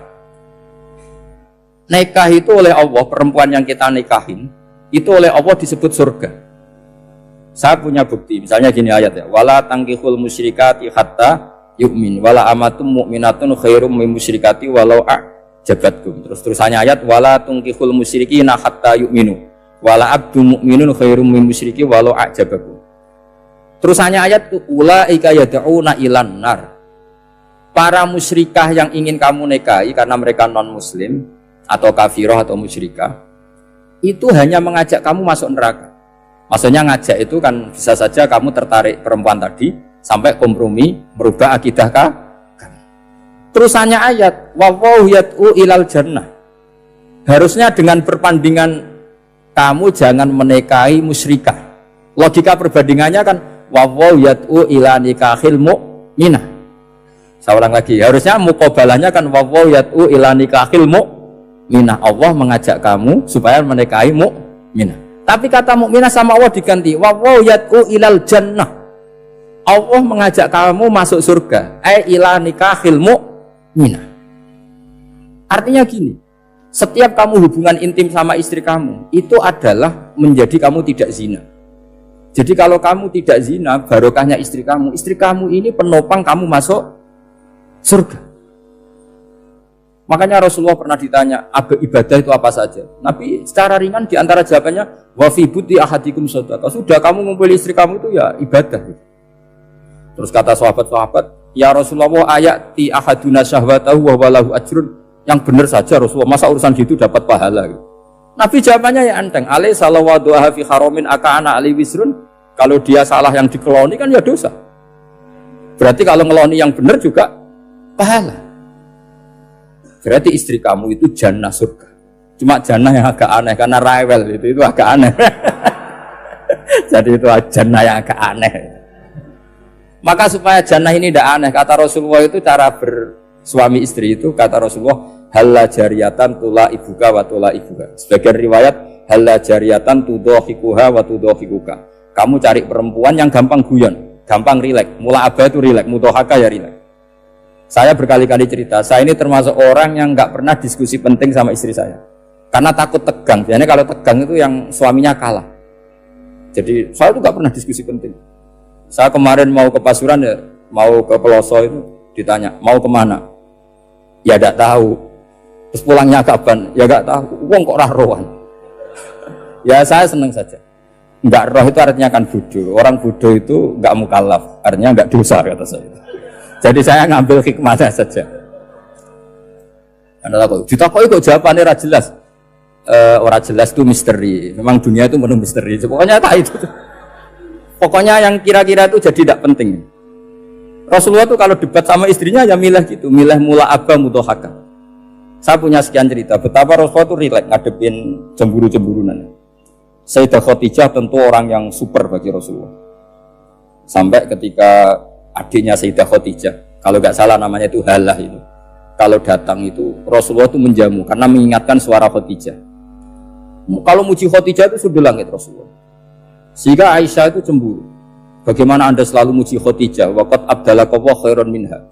Nikah itu oleh Allah, perempuan yang kita nikahin, itu oleh Allah disebut surga. Saya punya bukti, misalnya gini ayat ya, wala tangkihul musyrikati hatta yu'min, wala amatum mu'minatun khairum min musyrikati walau a'jabatkum. Terusannya ayat, wala tangkihul musyrikina hatta yu'minu. Wala abdu mu'minun khairum min musyriki walau a'jabakum. Terusannya ayat itu ulaika yad'una ilan nar. Para musyrikah yang ingin kamu nikahi karena mereka non muslim atau kafirah atau musyrikah itu hanya mengajak kamu masuk neraka. Maksudnya ngajak itu kan bisa saja kamu tertarik perempuan tadi sampai kompromi merubah akidah kamu. Terusannya ayat wa yad'u ilal jannah. Harusnya dengan perbandingan kamu jangan menikahi musyrikah. Logika perbandingannya kan wawaw yad'u ila nikahil mu'minah. Saya ulang lagi, harusnya muqabalahnya kan wawaw yad'u ila nikahil mu'minah. Allah mengajak kamu supaya menikahi mu'minah. Tapi kata mu'minah sama Allah diganti wawaw yad'u ilal jannah. Allah mengajak kamu masuk surga. Ila nikahil mu'minah. Artinya gini, setiap kamu hubungan intim sama istri kamu, itu adalah menjadi kamu tidak zina. Jadi kalau kamu tidak zina, barokahnya istri kamu ini penopang kamu masuk surga. Makanya Rasulullah pernah ditanya, ibadah itu apa saja? Nabi secara ringan diantara jawabannya, wa fi buti ahadikum shadaqah. Sudah kamu ngumpul istri kamu itu ya ibadah. Terus kata sahabat-sahabat, ya Rasulullah ayati ahaduna syahwatahu wa walahu ajrun. Yang benar saja Rasulullah, masa urusan gitu dapat pahala gitu. Nabi jawabannya ya enteng, alai salawaduha fi haramin aka'ana ali wisrun. Kalau dia salah yang dikeloni kan ya dosa. Berarti kalau ngeloni yang benar juga pahala. berarti istri kamu itu jannah surga. Cuma jannah yang agak aneh karena rewel itu agak aneh. Jadi itu jannah yang agak aneh. Maka supaya jannah ini tidak aneh, kata Rasulullah itu cara bersuami istri itu, kata Rasulullah, halla jariyatan tula ibuka wa tula ibuka. Sebagian riwayat, halla jariyatan tudhohikuha wa tudhohikuka. Kamu cari perempuan yang gampang guyon, gampang rileks. Mula abah itu rileks, mutohaka ya rileks. Saya berkali-kali cerita, saya ini termasuk orang yang nggak pernah diskusi penting sama istri saya. Karena takut tegang. Biasanya kalau tegang itu yang suaminya kalah. Jadi saya itu nggak pernah diskusi penting. Saya kemarin mau ke Pasuruan ya, mau ke Peloso itu ditanya, mau kemana? Ya tidak tahu. Terus pulangnya kapan? Ya nggak tahu. Wong kok rohan. Ya saya senang saja. Nggak roh itu artinya kan bodoh. Orang bodoh itu nggak mukallaf, artinya nggak dosa kata saya. Jadi saya ngambil hikmahnya saja. Anda tahu? Ditakoi kok jawabannya tidak jelas. Orang jelas itu misteri. Memang dunia itu penuh misteri. Pokoknya tak itu. Pokoknya yang kira-kira itu jadi tidak penting. Rasulullah itu kalau debat sama istrinya ya milah gitu, milah mula abba mutohaka. Saya punya sekian cerita betapa Rasulullah itu rileks ngadepin cemburu-cemburunan. Sayyidah Khadijah tentu orang yang super bagi Rasulullah. Sampai ketika adiknya Sayyidah Khadijah, kalau nggak salah namanya itu Halah itu, kalau datang itu Rasulullah itu menjamu karena mengingatkan suara Khadijah. Kalau muji Khadijah itu sudah langit Rasulullah. Sehingga Aisyah itu cemburu. Bagaimana Anda selalu muji Khadijah? Waqad abdalakallahu khairan minha.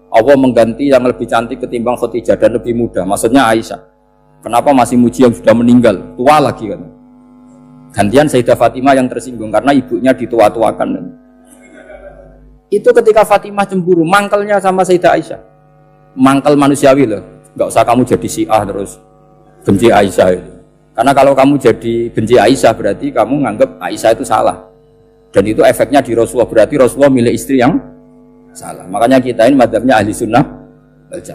Allah mengganti yang lebih cantik ketimbang Khadijah dan lebih muda. Maksudnya Aisyah. Kenapa masih muji yang sudah meninggal? Tua lagi kan. Gantian Sayyidah Fatimah yang tersinggung karena ibunya ditua-tuakan. Itu ketika Fatimah cemburu, mangkelnya sama Sayyidah Aisyah. Mangkel manusiawi loh. Enggak usah kamu jadi Syiah terus benci Aisyah itu. Karena kalau kamu jadi benci Aisyah berarti kamu nganggap Aisyah itu salah. Dan itu efeknya di Rasulullah, berarti Rasulullah milih istri yang salah. Makanya kita ini madzhabnya ahli sunnah.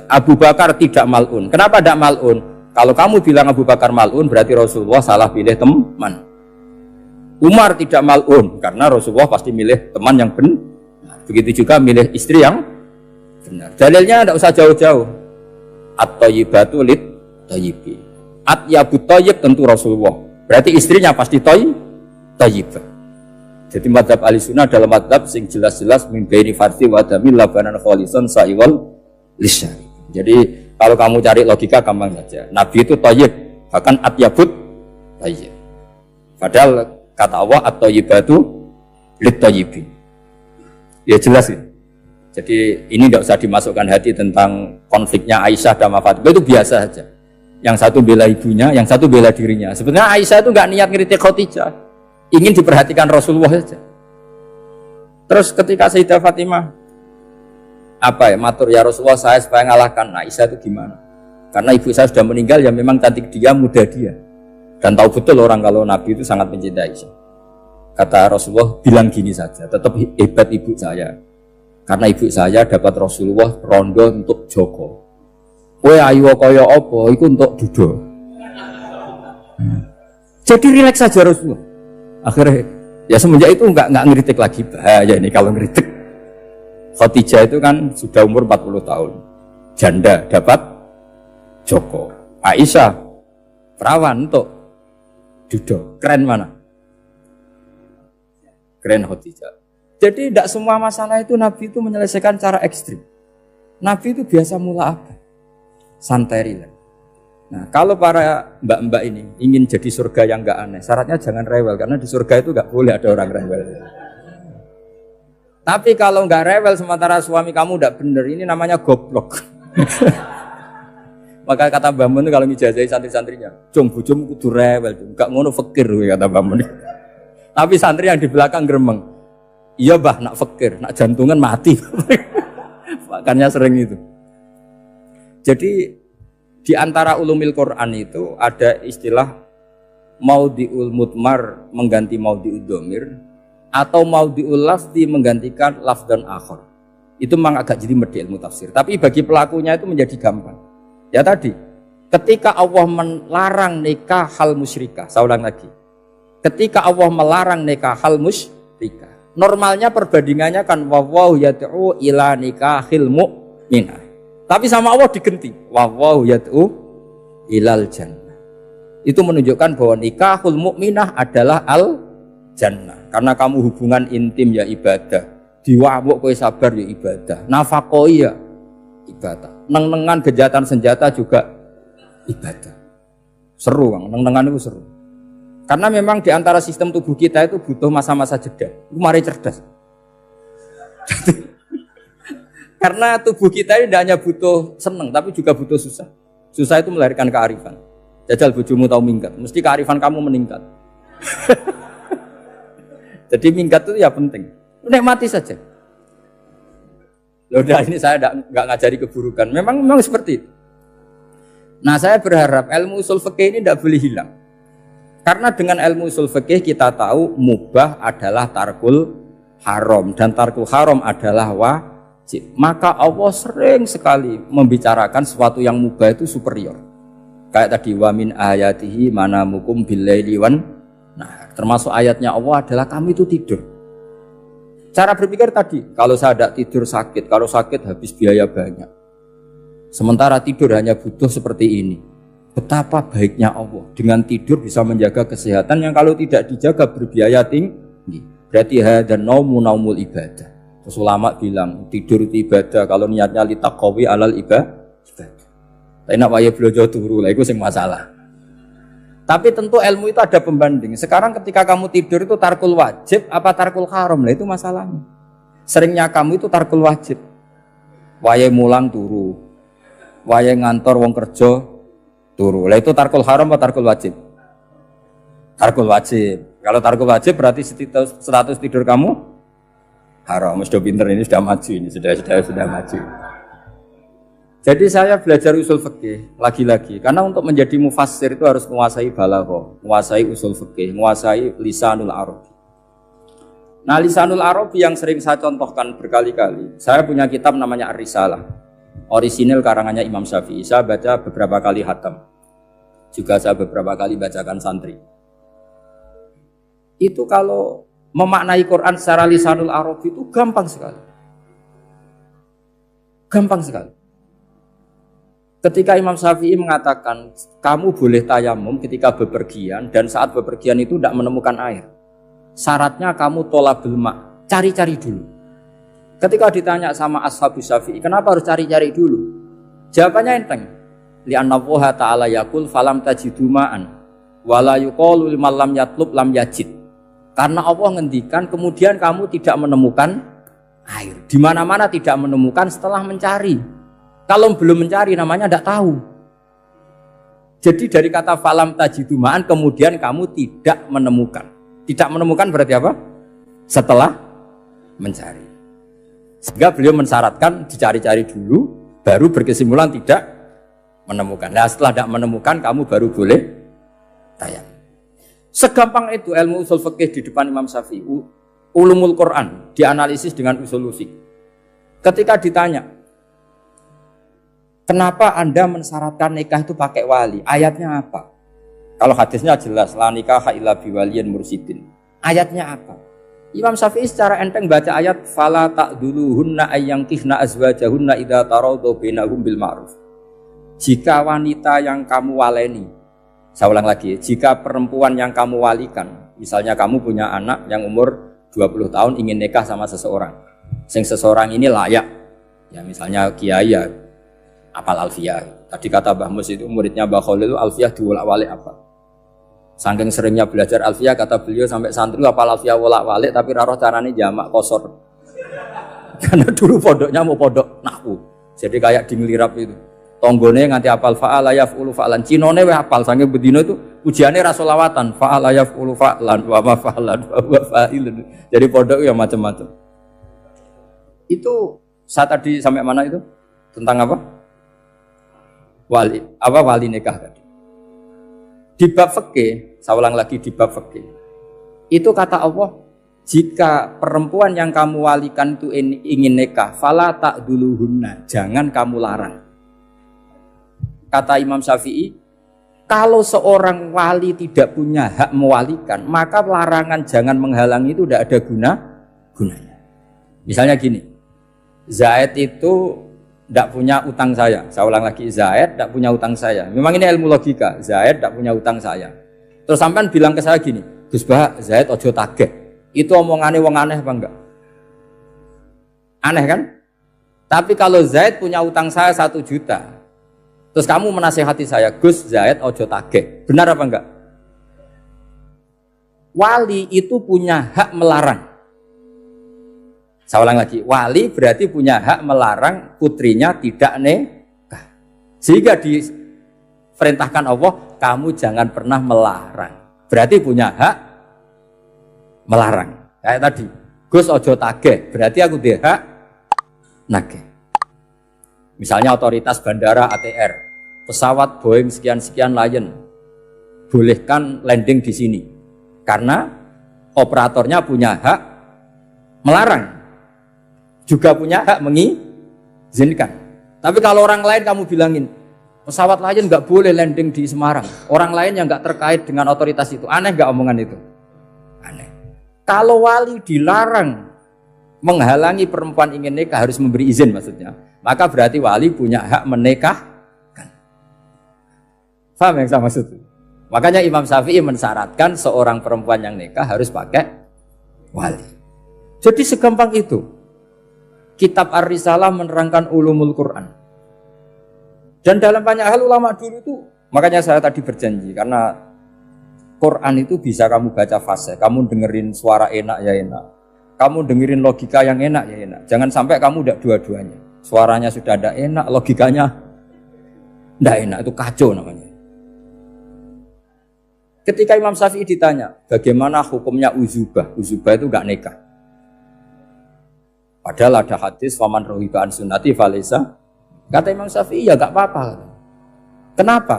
Abu Bakar tidak mal'un. Kenapa tidak mal'un? Kalau kamu bilang Abu Bakar mal'un berarti Rasulullah salah pilih teman. Umar tidak mal'un karena Rasulullah pasti milih teman yang benar. Begitu juga milih istri yang benar. Dalilnya tidak usah jauh-jauh. At-thayyibatu lit-thayyibi. At-yabut thayyib tentu Rasulullah. Berarti istrinya pasti thayyibah. Jadi madzhab ahli sunnah dalam madzhab sing jelas-jelas min baini farsi wa damil labanan khalisan sa'iwal lisyari. Jadi kalau kamu cari logika gampang saja. Nabi itu thayyib, bahkan at-yabut thayyib. Padahal kata Allah at-thayyibatu lit-thayyibi. Ya jelas ya. Jadi ini tidak usah dimasukkan hati tentang konfliknya Aisyah dan Fatimah, itu biasa saja. Yang satu bela ibunya, yang satu bela dirinya. Sebenarnya Aisyah itu nggak niat ngeritik Khadijah, ingin diperhatikan Rasulullah saja. Terus ketika Sayyidah Fatimah matur ya Rasulullah saya supaya ngalahkan Aisyah itu gimana? Karena ibu saya sudah meninggal, ya memang cantik dia, muda dia, dan tahu betul orang kalau Nabi itu sangat mencintai Aisyah. Kata Rasulullah, bilang gini saja, tetap hebat ibu saya, karena ibu saya dapat Rasulullah rondo untuk Joko. Kowe ayu kaya apa iku untuk dudo. Jadi rileks saja Rasulullah. Akhirnya ya semenjak itu enggak ngeritik lagi. Bahaya ini kalau ngeritik. Khadijah itu kan sudah umur 40 tahun. Janda dapat Joko. Aisyah perawan untuk dudo. Keren mana? Keren Khadijah. Jadi tidak semua masalah itu Nabi itu menyelesaikan cara ekstrim. Nabi itu biasa mula apa? Santai rileks. Nah, kalau para mbak-mbak ini ingin jadi surga yang enggak aneh, syaratnya jangan rewel, karena di surga itu enggak boleh ada orang rewel. Tapi kalau enggak rewel sementara suami kamu enggak benar, ini namanya goblok. Maka kata Mbah Mun kalau ngijazahi santri-santrinya, "Cung bojomu kudu rewel, enggak ngono fakir," kata Mbah Mun. Tapi santri yang di belakang gremeng, "Iya, Mbah, nak fakir, nak jantungan mati." Makanya sering itu. Jadi di antara ulumil Quran itu ada istilah maudhi'ul mudmar mengganti maudhi'ud dhamir atau maudhi'ul lafzi menggantikan lafdan akhar. Itu memang agak jadi ilmu tafsir. Tapi bagi pelakunya itu menjadi gampang. Ya tadi, ketika Allah melarang nikah hal musyrikah, saya ulang lagi. Ketika Allah melarang nikah hal musyrikah, normalnya perbandingannya kan wallahu yad'u ila nikahil mu'minah. Tapi sama Allah digenti. Wallahu yad'u ilal jannah. Itu menunjukkan bahwa nikahul mukminah adalah al jannah. Karena kamu hubungan intim ya ibadah. Diwamuk kowe sabar ya ibadah. Nafakoi ya ibadah. Neng-nengan kejahatan senjata juga ibadah. Seru Kang, neng-nengan itu seru. Karena memang di antara sistem tubuh kita itu butuh masa-masa jeda. Itu mari cerdas. Karena tubuh kita ini tidak hanya butuh seneng, tapi juga butuh susah. Susah itu melahirkan kearifan. Jajal bojomu tahu minggat, mesti kearifan kamu meningkat. Jadi minggat itu ya penting. Nikmati saja. Loh, ini saya nggak ngajari keburukan. Memang seperti itu. Nah, saya berharap ilmu usul fikih ini tidak boleh hilang. Karena dengan ilmu usul fikih kita tahu mubah adalah tarkul haram dan tarkul haram adalah wajib. Maka Allah sering sekali membicarakan sesuatu yang mubah itu superior. Kayak tadi wa min ayatihi manamukum billaili wan nahar. Termasuk ayatnya Allah adalah kami itu tidur. Cara berpikir tadi, kalau saya tidak tidur sakit, kalau sakit habis biaya banyak. Sementara tidur hanya butuh seperti ini. Betapa baiknya Allah dengan tidur bisa menjaga kesehatan yang kalau tidak dijaga berbiaya tinggi. Berarti hadan naumul ibadah. Terus ulama bilang tidur itu ibadah kalau niatnya litaqawi alal ibadah. Tapi nak waya blojo turu lah itu sing masalah. Tapi tentu ilmu itu ada pembanding. Sekarang ketika kamu tidur itu tarkul wajib apa tarkul haram lah itu masalahnya. Seringnya kamu itu tarkul wajib. Waya mulang turu. Waya ngantor wong kerja turu. Lah itu tarkul haram atau tarkul wajib? Tarkul wajib. Kalau tarkul wajib berarti status tidur kamu haram. Sudah pinter ini sudah maju ini sudah maju. Jadi saya belajar usul fikih lagi-lagi karena untuk menjadi mufassir itu harus menguasai balaghah, menguasai usul fikih, menguasai lisanul arabi. Nah, lisanul arabi yang sering saya contohkan berkali-kali. Saya punya kitab namanya Ar-Risalah. Orisinil karangannya Imam Syafi'i. Saya baca beberapa kali hatam. Juga saya beberapa kali bacakan santri. Itu kalau memaknai Quran secara lisanul arabi itu gampang sekali. Gampang sekali. Ketika Imam Syafi'i mengatakan kamu boleh tayamum ketika bepergian dan saat bepergian itu tidak menemukan air. Syaratnya kamu tolabul ma', cari-cari dulu. Ketika ditanya sama ashabus Syafi'i, kenapa harus cari-cari dulu? Jawabannya enteng. Li'anna Allah ta'ala yaqul falam tajidu ma'an wala yuqalu liman lam yatlub lam yajid. Karena Allah ngendikan kemudian kamu tidak menemukan air. Di mana-mana tidak menemukan setelah mencari. Kalau belum mencari namanya tidak tahu. Jadi dari kata falam tajidu ma'an kemudian kamu tidak menemukan. Tidak menemukan berarti apa? Setelah mencari. Sehingga beliau mensyaratkan dicari-cari dulu baru berkesimpulan tidak menemukan. Nah, setelah tidak menemukan kamu baru boleh tayang. Segampang itu ilmu usul fikih di depan Imam Syafi'i. Ulumul Quran dianalisis dengan usul fiqh. Ketika ditanya, kenapa Anda mensyaratkan nikah itu pakai wali? Ayatnya apa? Kalau hadisnya jelas, la nikaha illa biwaliyin mursyidin. Ayatnya apa? Imam Syafi'i secara enteng baca ayat fala ta'duluhunna ayyankihna azwajahunna idza tarawdu bainahum bil ma'ruf. Jika wanita yang kamu waleni, saya ulang lagi, jika perempuan yang kamu walikan, misalnya kamu punya anak yang umur 20 tahun ingin nikah sama seseorang. Seseorang ini layak. Ya misalnya kiai ya apal alfiyah. Tadi kata Mbah Mus itu muridnya Mbah Khalil alfiyah diwolak-walik apa? Saking seringnya belajar alfiyah kata beliau sampai santri apal alfiyah wolak-walik tapi ra roh carane jamak kosor. Karena dulu pondoknya mau pondok nahwu. Jadi kayak di ngelirap itu. Tonggone nganti apal fa'ala yaf'ulu fa'lan. Cinone wis apal saking bedino itu ujiane ra selawatan. Fa'ala yaf'ulu fa'lan wa ma fa'lan wa huwa fa'ilun. Jadi pondok ya macam-macam. Itu saat tadi sampai mana itu? Tentang apa? Wali nikah tadi. Di bab fikih, saya ulang lagi di bab fikih. Itu kata Allah, jika perempuan yang kamu walikan itu ingin nikah, fala ta'duluhunna, jangan kamu larang. Kata Imam Syafi'i, kalau seorang wali tidak punya hak mewalikan, maka larangan jangan menghalangi itu tidak ada gunanya. Misalnya gini, Zaid itu tidak punya utang saya. Saya ulang lagi, Zaid tidak punya utang saya. Memang ini ilmu logika. Zaid tidak punya utang saya. Terus sampean bilang ke saya gini, Gus Bah, Zaid ojo tagih. Itu omongannya wong aneh apa enggak? Aneh kan? Tapi kalau Zaid punya utang saya 1 juta, terus kamu menasihati saya, Gus, Zaid ojo tagih. Benar apa enggak? Wali itu punya hak melarang. Saya ulang lagi, wali berarti punya hak melarang putrinya tidak nikah. Sehingga diperintahkan Allah, kamu jangan pernah melarang. Berarti punya hak melarang. Kayak tadi, Gus ojo tagih, berarti aku dia hak nagih. Misalnya otoritas bandara ATR, pesawat Boeing sekian-sekian Lion, bolehkan landing di sini. Karena operatornya punya hak melarang. Juga punya hak mengizinkan. Tapi kalau orang lain kamu bilangin, pesawat Lion nggak boleh landing di Semarang. Orang lain yang nggak terkait dengan otoritas itu, aneh nggak omongan itu? Aneh. Kalau wali dilarang menghalangi perempuan ingin nikah harus memberi izin maksudnya, maka berarti wali punya hak menikahkan. Paham yang saya maksud? Makanya Imam Syafi'i mensyaratkan seorang perempuan yang nikah harus pakai wali. Jadi segampang itu. Kitab Ar-Risalah menerangkan ulumul Quran. Dan dalam banyak hal ulama dulu itu, makanya saya tadi berjanji, karena Quran itu bisa kamu baca fasih, kamu dengerin suara enak ya enak, kamu dengerin logika yang enak ya enak. Jangan sampai kamu tidak dua-duanya. Suaranya sudah ada enak, logikanya tidak enak, itu kacau namanya. Ketika Imam Syafi'i ditanya, bagaimana hukumnya uzubah? Uzubah itu enggak nikah. Padahal ada hadis faman rohiba an sunnati falesa. Kata Imam Syafi'i ya enggak apa-apa. Kenapa?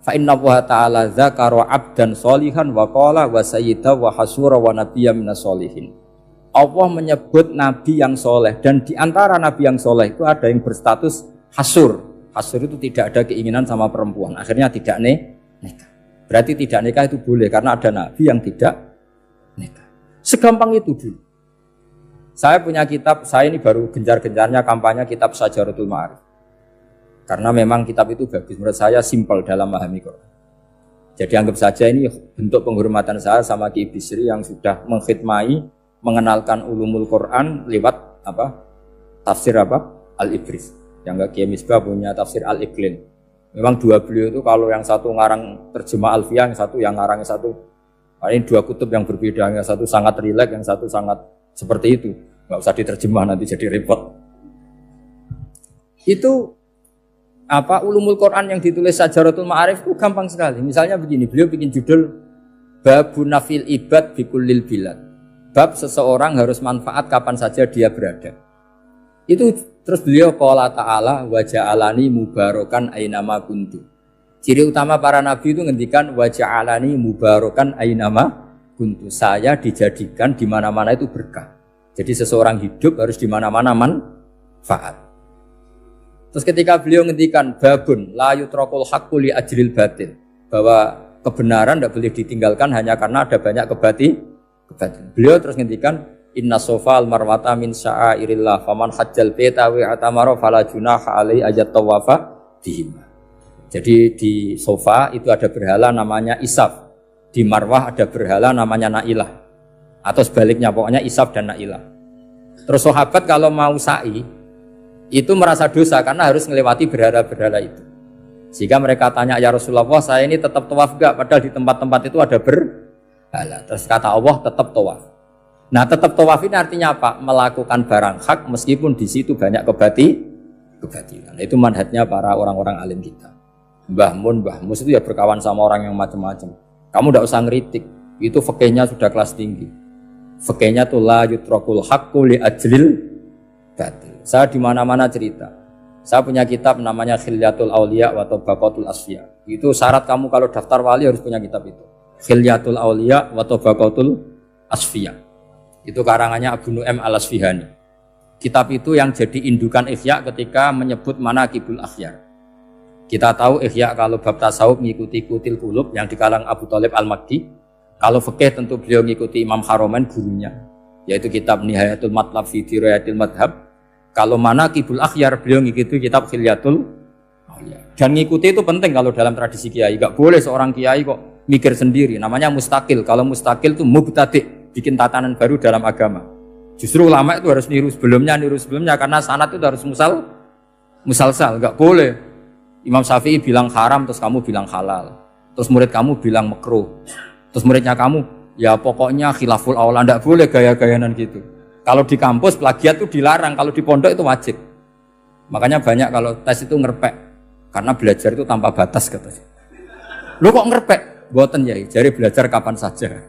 Fa inna wa ta'ala dzakara 'abdan sholihan wa qala wa sayyida wa hasura wa nabiyya minas sholihin. Allah menyebut nabi yang soleh, dan di antara nabi yang soleh itu ada yang berstatus hasur. Hasur itu tidak ada keinginan sama perempuan, akhirnya tidak nikah. Berarti tidak nikah itu boleh karena ada nabi yang tidak nikah. Segampang itu dulu. Saya punya kitab, saya ini baru gencar-gencarnya kampanye kitab Syajaratul Ma'arif. Karena memang kitab itu bagus, menurut saya simpel dalam memahami Quran. Jadi anggap saja ini bentuk penghormatan saya sama Ki Bisri yang sudah mengkhidmai, mengenalkan ulumul Quran lewat tafsir Al-Ibris. Yang Ki Misbah punya tafsir Al-Iqlin. Memang dua beliau itu kalau yang satu ngarang terjemah Alfiyah, yang satu yang ngarang satu. Ini dua kutub yang berbeda, yang satu sangat rileks, yang satu sangat seperti itu. Nggak usah diterjemah nanti jadi repot. Itu ulumul Quran yang ditulis Syajaratul Ma'arif itu gampang sekali. Misalnya begini, beliau bikin judul Babun Nafil Ibad Bikullil Bilad. Bab seseorang harus manfaat kapan saja dia berada. Itu terus beliau qala ta'ala wa ja'alani mubarakan ainama kuntu. Ciri utama para nabi itu ngendikan wa ja'alani mubarakan ainama kuntu. Saya dijadikan di mana-mana itu berkah. Jadi seseorang hidup harus di mana-mana manfaat. Terus ketika beliau ngendikan babun la yutrakul haqqu li ajril batil, bahwa kebenaran tidak boleh ditinggalkan hanya karena ada banyak kebatilan. Beliau terus ngendikan inna sofal marwata min sya'airillah faman hajjal baita wa atamara fala junaha alai ayat tawafa bihim. Jadi di Sofa itu ada berhala namanya Isaf. Di Marwah ada berhala namanya Nailah. Atau sebaliknya, pokoknya Isaf dan Nailah. Terus sahabat kalau mau sa'i itu merasa dosa karena harus melewati berhala-berhala itu. Sehingga mereka tanya, ya Rasulullah, saya ini tetap tawaf enggak? Padahal di tempat-tempat itu ada berhala. Terus kata Allah, tetap tawaf. Nah, tetap tawaf ini artinya apa? Melakukan barang hak meskipun di situ banyak kebatilan. Itu manhajnya para orang-orang alim kita. Mbah Mus itu ya berkawan sama orang yang macam-macam. Kamu tidak usah ngeritik, itu fikihnya sudah kelas tinggi. Fikihnya tuh la yutrakul haqqu li ajlil batil. Saya di mana-mana cerita. Saya punya kitab namanya Khilyatul Auliya wa Tabaqatul Asfiya. Itu syarat kamu kalau daftar wali harus punya kitab itu. Khilyatul Auliya wa Tabaqatul Asfiya. Itu karangannya Abu Nu'aim Al-Asfihani. Kitab itu yang jadi indukan Ihya ketika menyebut manaqibul akhyar. Kita tahu Ihya kalau bab tasawuf mengikuti Kutil Qulub yang dikalang Abu Thalib Al-Makki. Kalau fikih tentu beliau mengikuti Imam Haramain gurunya, yaitu kitab Nihayatul Matlab fi Dirayatil Madhab. Kalau Manaqibul Akhyar beliau ngikuti kitab Khilyatul Auliya. Dan ngikuti itu penting kalau dalam tradisi kiai. Gak boleh seorang kiai kok mikir sendiri. Namanya mustakil. Kalau mustakil itu mubtadi', bikin tatanan baru dalam agama. Justru ulama itu harus niru sebelumnya karena sanad itu harus musalsal. Gak boleh Imam Syafi'i bilang haram terus kamu bilang halal. Terus murid kamu bilang makruh. Terus muridnya kamu ya pokoknya khilaful aula. Gak boleh gaya-gayanan gitu. Kalau di kampus plagiat itu dilarang, kalau di pondok itu wajib. Makanya banyak kalau tes itu ngerpek, karena belajar itu tanpa batas katanya. Lu kok ngerpek? Mboten ya, jadi belajar kapan saja.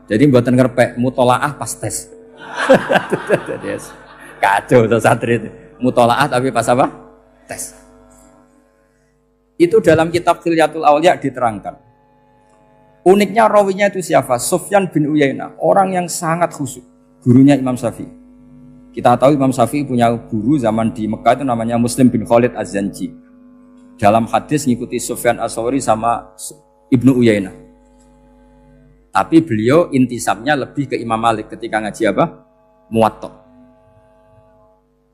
Jadi mboten ngerpek, mutolaah pas tes. Kacau tuh santri itu. Mutolaah tapi pas apa? Tes. Itu dalam kitab Khilyatul Auliya diterangkan. Uniknya rawinya itu siapa? Sufyan bin Uyainah, orang yang sangat khusyuk. Gurunya Imam Syafi'i. Kita tahu Imam Syafi'i punya guru zaman di Mekah itu namanya Muslim bin Khalid Az-Zanji. Dalam hadis ngikuti Sufyan As-Sawri sama Ibnu Uyainah. Tapi beliau intisabnya lebih ke Imam Malik ketika ngaji apa? Muwatta.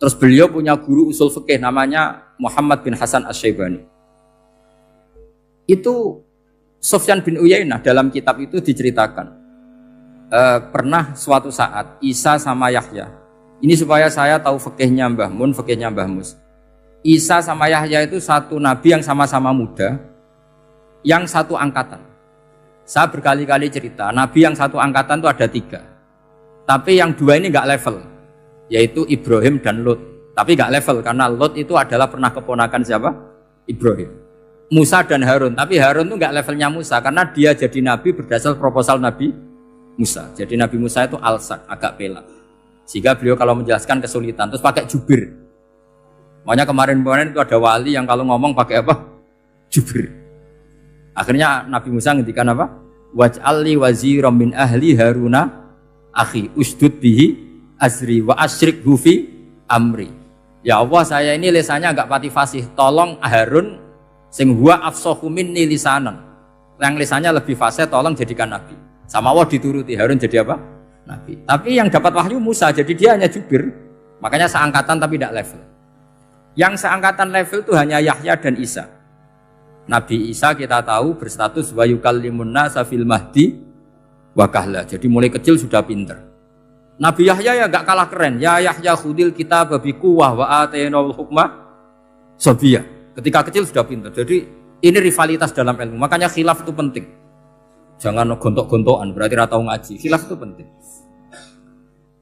Terus beliau punya guru usul fikih namanya Muhammad bin Hasan Asy-Syaibani. Itu Sufyan bin Uyainah dalam kitab itu diceritakan. Pernah suatu saat Isa sama Yahya, ini supaya saya tahu fikihnya Mbah Mun, fikihnya Mbah Mus. Isa sama Yahya itu satu nabi yang sama-sama muda, yang satu angkatan. Saya berkali-kali cerita, nabi yang satu angkatan itu ada 3, tapi yang 2 ini nggak level, yaitu Ibrahim dan Lot. Tapi nggak level karena Lot itu adalah pernah keponakan siapa? Ibrahim. Musa dan Harun, tapi Harun itu nggak levelnya Musa karena dia jadi nabi berdasar proposal Nabi Musa. Jadi Nabi Musa itu alsak, agak pelak. Sehingga beliau kalau menjelaskan kesulitan, terus pakai jubir. Makanya kemarin-kemarin itu ada wali yang kalau ngomong pakai apa? Jubir. Akhirnya Nabi Musa ngendikan apa? Waj'alli waziran min ahli Haruna akhi usdud bihi azri wa asyrikhu fi amri. Ya Allah, saya ini lisannya agak pati fasih. Tolong Harun sing huwa afsahu minni lisanan. Yang lisannya lebih fasih tolong jadikan nabi. Sama Allah dituruti, Harun jadi apa? Nabi. Tapi yang dapat wahyu Musa, jadi dia hanya jubir. Makanya seangkatan tapi tidak level. Yang seangkatan level itu hanya Yahya dan Isa. Nabi Isa kita tahu berstatus wa yukallimun nasa fil mahdi wa kahla. Jadi mulai kecil sudah pinter. Nabi Yahya ya gak kalah keren. Ya Yahya khudil kitab bi quwwah wa atainal hukma sabiyah. Ketika kecil sudah pinter. Jadi ini rivalitas dalam ilmu. Makanya khilaf itu penting. Jangan gontok-gontokan, berarti ratau ngaji. Khilaf itu penting.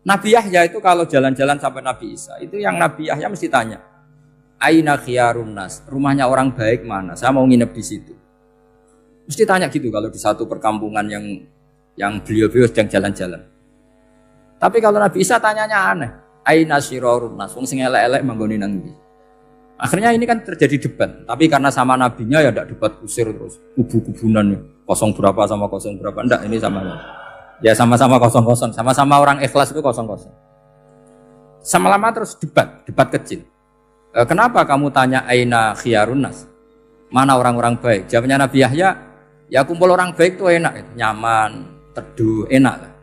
Nabi Yahya itu kalau jalan-jalan sampai Nabi Isa, itu yang Nabi Yahya mesti tanya, Aina khiyarun nas, rumahnya orang baik mana? Saya mau nginep di situ. Mesti tanya gitu kalau di satu perkampungan yang beliau-beliau sedang jalan-jalan. Tapi kalau Nabi Isa tanyanya aneh, Aina syirarun nas, wong sing elek-elek manggoni nang ndi. Akhirnya ini kan terjadi debat, tapi karena sama nabinya ya tidak debat kusir terus kubu-kubunan kosong berapa sama kosong berapa, enggak, ini sama ya sama-sama kosong-kosong, sama-sama orang ikhlas itu kosong-kosong. Sama lama terus debat kecil. Kenapa kamu tanya aina khiyarun nas? Mana orang-orang baik? Jawabnya Nabi Yahya, ya kumpul orang baik itu enak, nyaman, teduh, enak lah.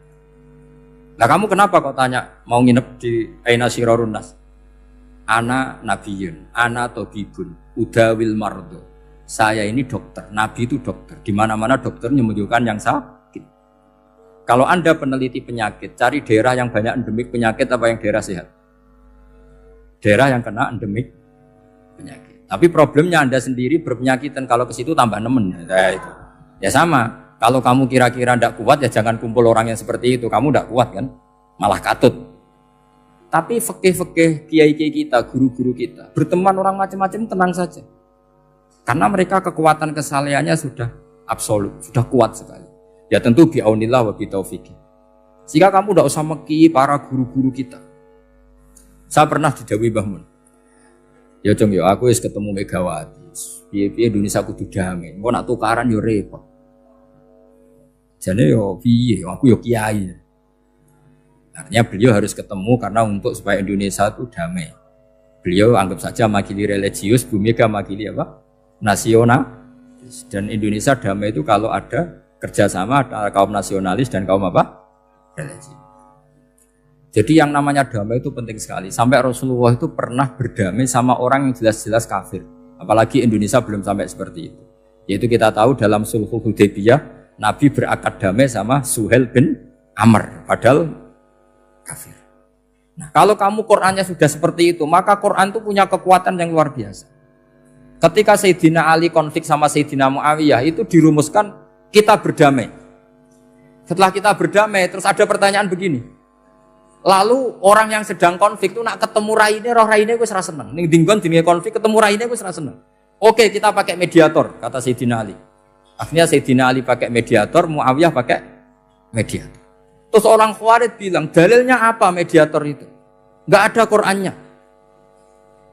Nah kamu kenapa kok tanya mau nginep di aina syirarun nas? Ana nabiyun, ana tobibun, udawil mardo. Saya ini dokter, nabi itu dokter. Di mana-mana dokter menyembuhkan yang sakit. Kalau Anda peneliti penyakit, cari daerah yang banyak endemik penyakit apa yang daerah sehat? Daerah yang kena endemik penyakit. Tapi problemnya Anda sendiri berpenyakit dan kalau ke situ tambah nemen. Itu. Ya sama. Kalau kamu kira-kira tidak kuat ya jangan kumpul orang yang seperti itu. Kamu tidak kuat kan? Malah katut. Tapi fikih-fikih kiai-kiai kita, guru-guru kita, berteman orang macam-macam tenang saja. Karena mereka kekuatan kesalehannya sudah absolut, sudah kuat sekali. Ya tentu bi'aunillah wa bitaufiqih. Sehingga kamu tidak usah meki para guru-guru kita. Saya pernah didhawuhi Mbah Mun. Ya Jong, ya aku wis ketemu Megawati. Piye-piye Indonesia kudu damai. Engko nak tukaran yo repot. Jane yo piye, aku yo kiai. Artinya beliau harus ketemu karena untuk supaya Indonesia itu damai. Beliau anggap saja makili religius, Bu Mega makili apa? Nasional. Dan Indonesia damai itu kalau ada kerjasama antara kaum nasionalis dan kaum apa? Religius. Jadi yang namanya damai itu penting sekali. Sampai Rasulullah itu pernah berdamai sama orang yang jelas-jelas kafir. Apalagi Indonesia belum sampai seperti itu. Yaitu kita tahu dalam Sulhul Hudaybiyah, Nabi berakad damai sama Suhail bin Amr, padahal kafir. Nah, kalau kamu Qur'annya sudah seperti itu, maka Qur'an itu punya kekuatan yang luar biasa. Ketika Sayyidina Ali konflik sama Sayyidina Muawiyah, itu dirumuskan kita berdamai. Setelah kita berdamai, terus ada pertanyaan begini. Lalu orang yang sedang konflik itu nak ketemu raine, roh raine wis ra seneng. Ning dinggon jenenge konflik ketemu raine wis ra seneng. Oke, kita pakai mediator, kata Sayyidina Ali. Akhirnya Sayyidina Ali pakai mediator, Muawiyah pakai mediator. Terus orang Khawarij bilang, dalilnya apa mediator itu? Enggak ada Qur'annya.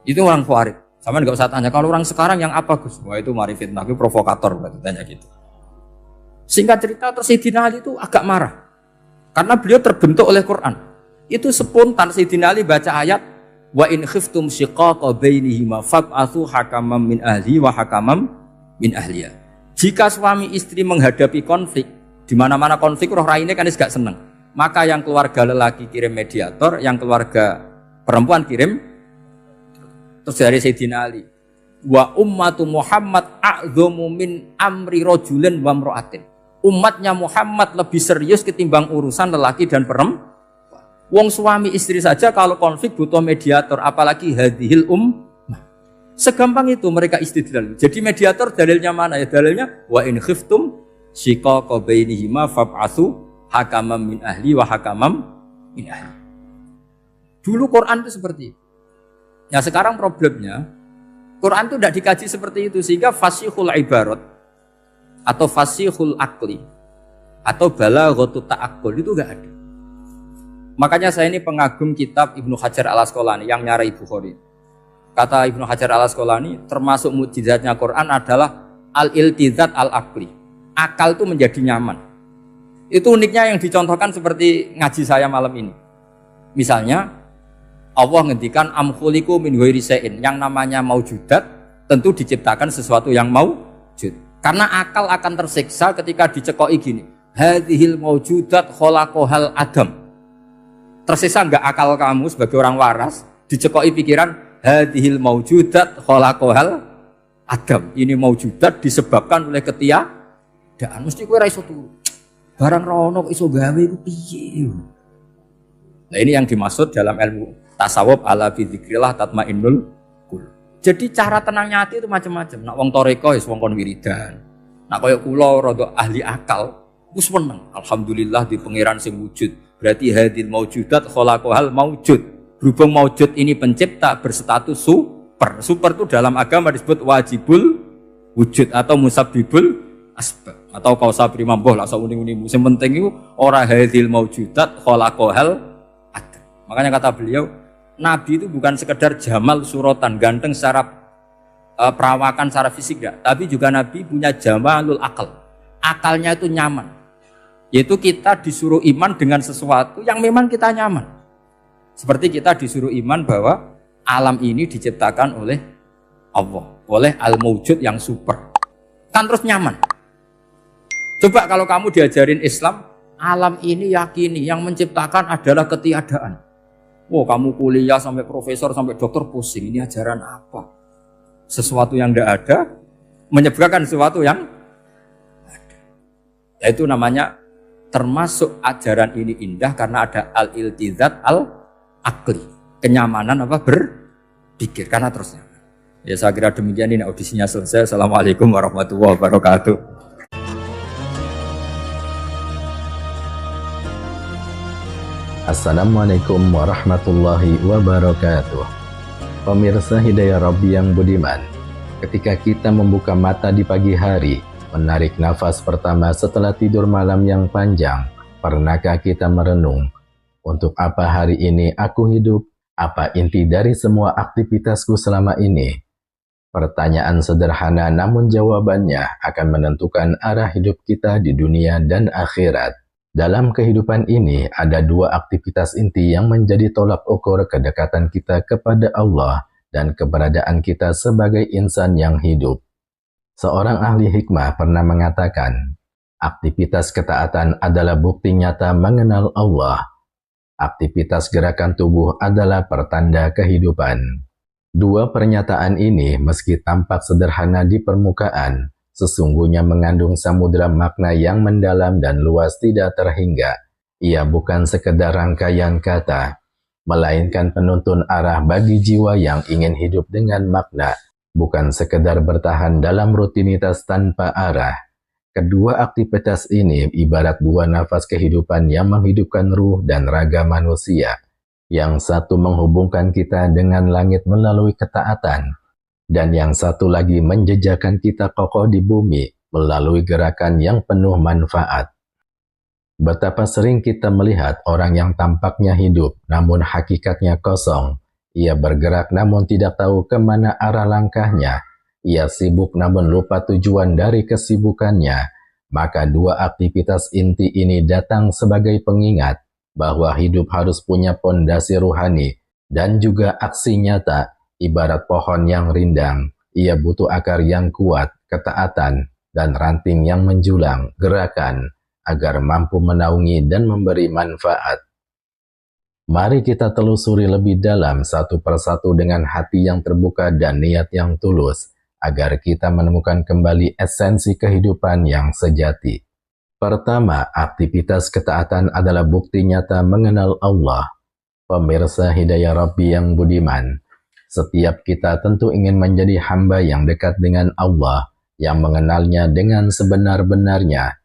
Itu orang Khawarij. Sama enggak usah tanya, kalau orang sekarang yang apa Gus? Wah itu mari fitnah, itu provokator berarti tanya gitu. Singkat cerita, terus Sayyidina Ali itu agak marah. Karena beliau terbentuk oleh Qur'an. Itu spontan Sayyidina Ali baca ayat wa in khiftum shiqaqa bainihima fab'atsu hakaman min ahli wa hakaman min ahliya. Jika suami istri menghadapi konflik, di mana-mana konflik roh raine kan gak seneng. Maka yang keluarga lelaki kirim mediator, yang keluarga perempuan kirim. Terus dari Sayyidina Ali, wa ummatu Muhammad a'dhamu min amri rajulin wa imra'atin. Umatnya Muhammad lebih serius ketimbang urusan lelaki dan perempuan. Wong suami istri saja kalau konflik butuh mediator, apalagi hadhil ummah. Segampang itu mereka istidlal. Jadi mediator dalilnya mana ya? Dalilnya wa in khiftum shiqaqa bainihima fab'atsu hakaman min ahli wa hakaman min ahli. Dulu Quran itu seperti itu. Nah sekarang problemnya Quran itu tidak dikaji seperti itu, sehingga fasihul ibarat atau fasihul akli atau balaghatut ta'aqqul itu enggak ada. Makanya saya ini pengagum kitab Ibnu Hajar al-Asqalani yang nyarai Bukhari. Kata Ibnu Hajar al-Asqalani, termasuk mukjizatnya Quran adalah al-iltizat al-aqli. Akal itu menjadi nyaman. Itu uniknya yang dicontohkan seperti ngaji saya malam ini. Misalnya Allah ngendikan am khuliqu min ghairi syai'in, yang namanya maujudat tentu diciptakan sesuatu yang maujud. Karena akal akan tersiksa ketika dicekoki gini. Hadhil maujudat khalaqahal adam. Tersisa enggak akal kamu sebagai orang waras dicekoki pikiran hadhil maujudat khalaqahal adam. Ini maujudat disebabkan oleh ketiadaan. Mesti kowe ra iso turu. Barang rono iso gawe iku piye? Nah ini yang dimaksud dalam ilmu tasawuf ala fi dzikrillah tatmainnul qulub. Jadi cara tenangnya hati itu macam-macam. Nak wong toreko wis wong kon wiridan. Nak koyo kula rada ahli akal wis meneng. Alhamdulillah di pangeran sing wujud. Berarti hadil maujudat khalaqahal maujud. Berhubung maujud ini pencipta berstatus super. Super itu dalam agama disebut wajibul wujud atau musabbibul asbab atau kausa primamboh lah sauni-uni. Sing penting itu ora hadil maujudat khalaqahal adam. Makanya kata beliau, Nabi itu bukan sekedar jamal suratan, ganteng secara perawakan secara fisik enggak, tapi juga Nabi punya jamalul akal. Akalnya itu nyaman. Yaitu kita disuruh iman dengan sesuatu yang memang kita nyaman. Seperti kita disuruh iman bahwa alam ini diciptakan oleh Allah, oleh al-mawjud yang super. Kan terus nyaman. Coba kalau kamu diajarin Islam, alam ini yakini yang menciptakan adalah ketiadaan. Wow, kamu kuliah sampai profesor, sampai dokter pusing. Ini ajaran apa? Sesuatu yang tidak ada menyebabkan sesuatu yang ada. Yaitu namanya termasuk ajaran ini indah karena ada al-iltizat al-akli. Kenyamanan apa? Berpikir. Karena terusnya. Ya saya kira demikian, ini audisinya selesai. Assalamualaikum warahmatullahi wabarakatuh. Assalamualaikum warahmatullahi wabarakatuh. Pemirsa Hidayah Rabbi yang budiman, ketika kita membuka mata di pagi hari, menarik nafas pertama setelah tidur malam yang panjang, pernahkah kita merenung, untuk apa hari ini aku hidup? Apa inti dari semua aktivitasku selama ini? Pertanyaan sederhana, namun jawabannya akan menentukan arah hidup kita di dunia dan akhirat. Dalam kehidupan ini, ada dua aktivitas inti yang menjadi tolak ukur kedekatan kita kepada Allah dan keberadaan kita sebagai insan yang hidup. Seorang ahli hikmah pernah mengatakan, aktivitas ketaatan adalah bukti nyata mengenal Allah. Aktivitas gerakan tubuh adalah pertanda kehidupan. Dua pernyataan ini meski tampak sederhana di permukaan, sesungguhnya mengandung samudera makna yang mendalam dan luas tidak terhingga. Ia bukan sekedar rangkaian kata, melainkan penuntun arah bagi jiwa yang ingin hidup dengan makna, bukan sekedar bertahan dalam rutinitas tanpa arah. Kedua aktivitas ini ibarat dua nafas kehidupan yang menghidupkan ruh dan raga manusia. Yang satu menghubungkan kita dengan langit melalui ketaatan, dan yang satu lagi menjejakkan kita kokoh di bumi melalui gerakan yang penuh manfaat. Betapa sering kita melihat orang yang tampaknya hidup, namun hakikatnya kosong. Ia bergerak namun tidak tahu kemana arah langkahnya. Ia sibuk namun lupa tujuan dari kesibukannya. Maka dua aktivitas inti ini datang sebagai pengingat bahwa hidup harus punya pondasi ruhani dan juga aksi nyata. Ibarat pohon yang rindang, ia butuh akar yang kuat, ketaatan, dan ranting yang menjulang, gerakan, agar mampu menaungi dan memberi manfaat. Mari kita telusuri lebih dalam satu persatu dengan hati yang terbuka dan niat yang tulus, agar kita menemukan kembali esensi kehidupan yang sejati. Pertama, aktivitas ketaatan adalah bukti nyata mengenal Allah. Pemirsa Hidayah Rabbi yang budiman, setiap kita tentu ingin menjadi hamba yang dekat dengan Allah, yang mengenalnya dengan sebenar-benarnya.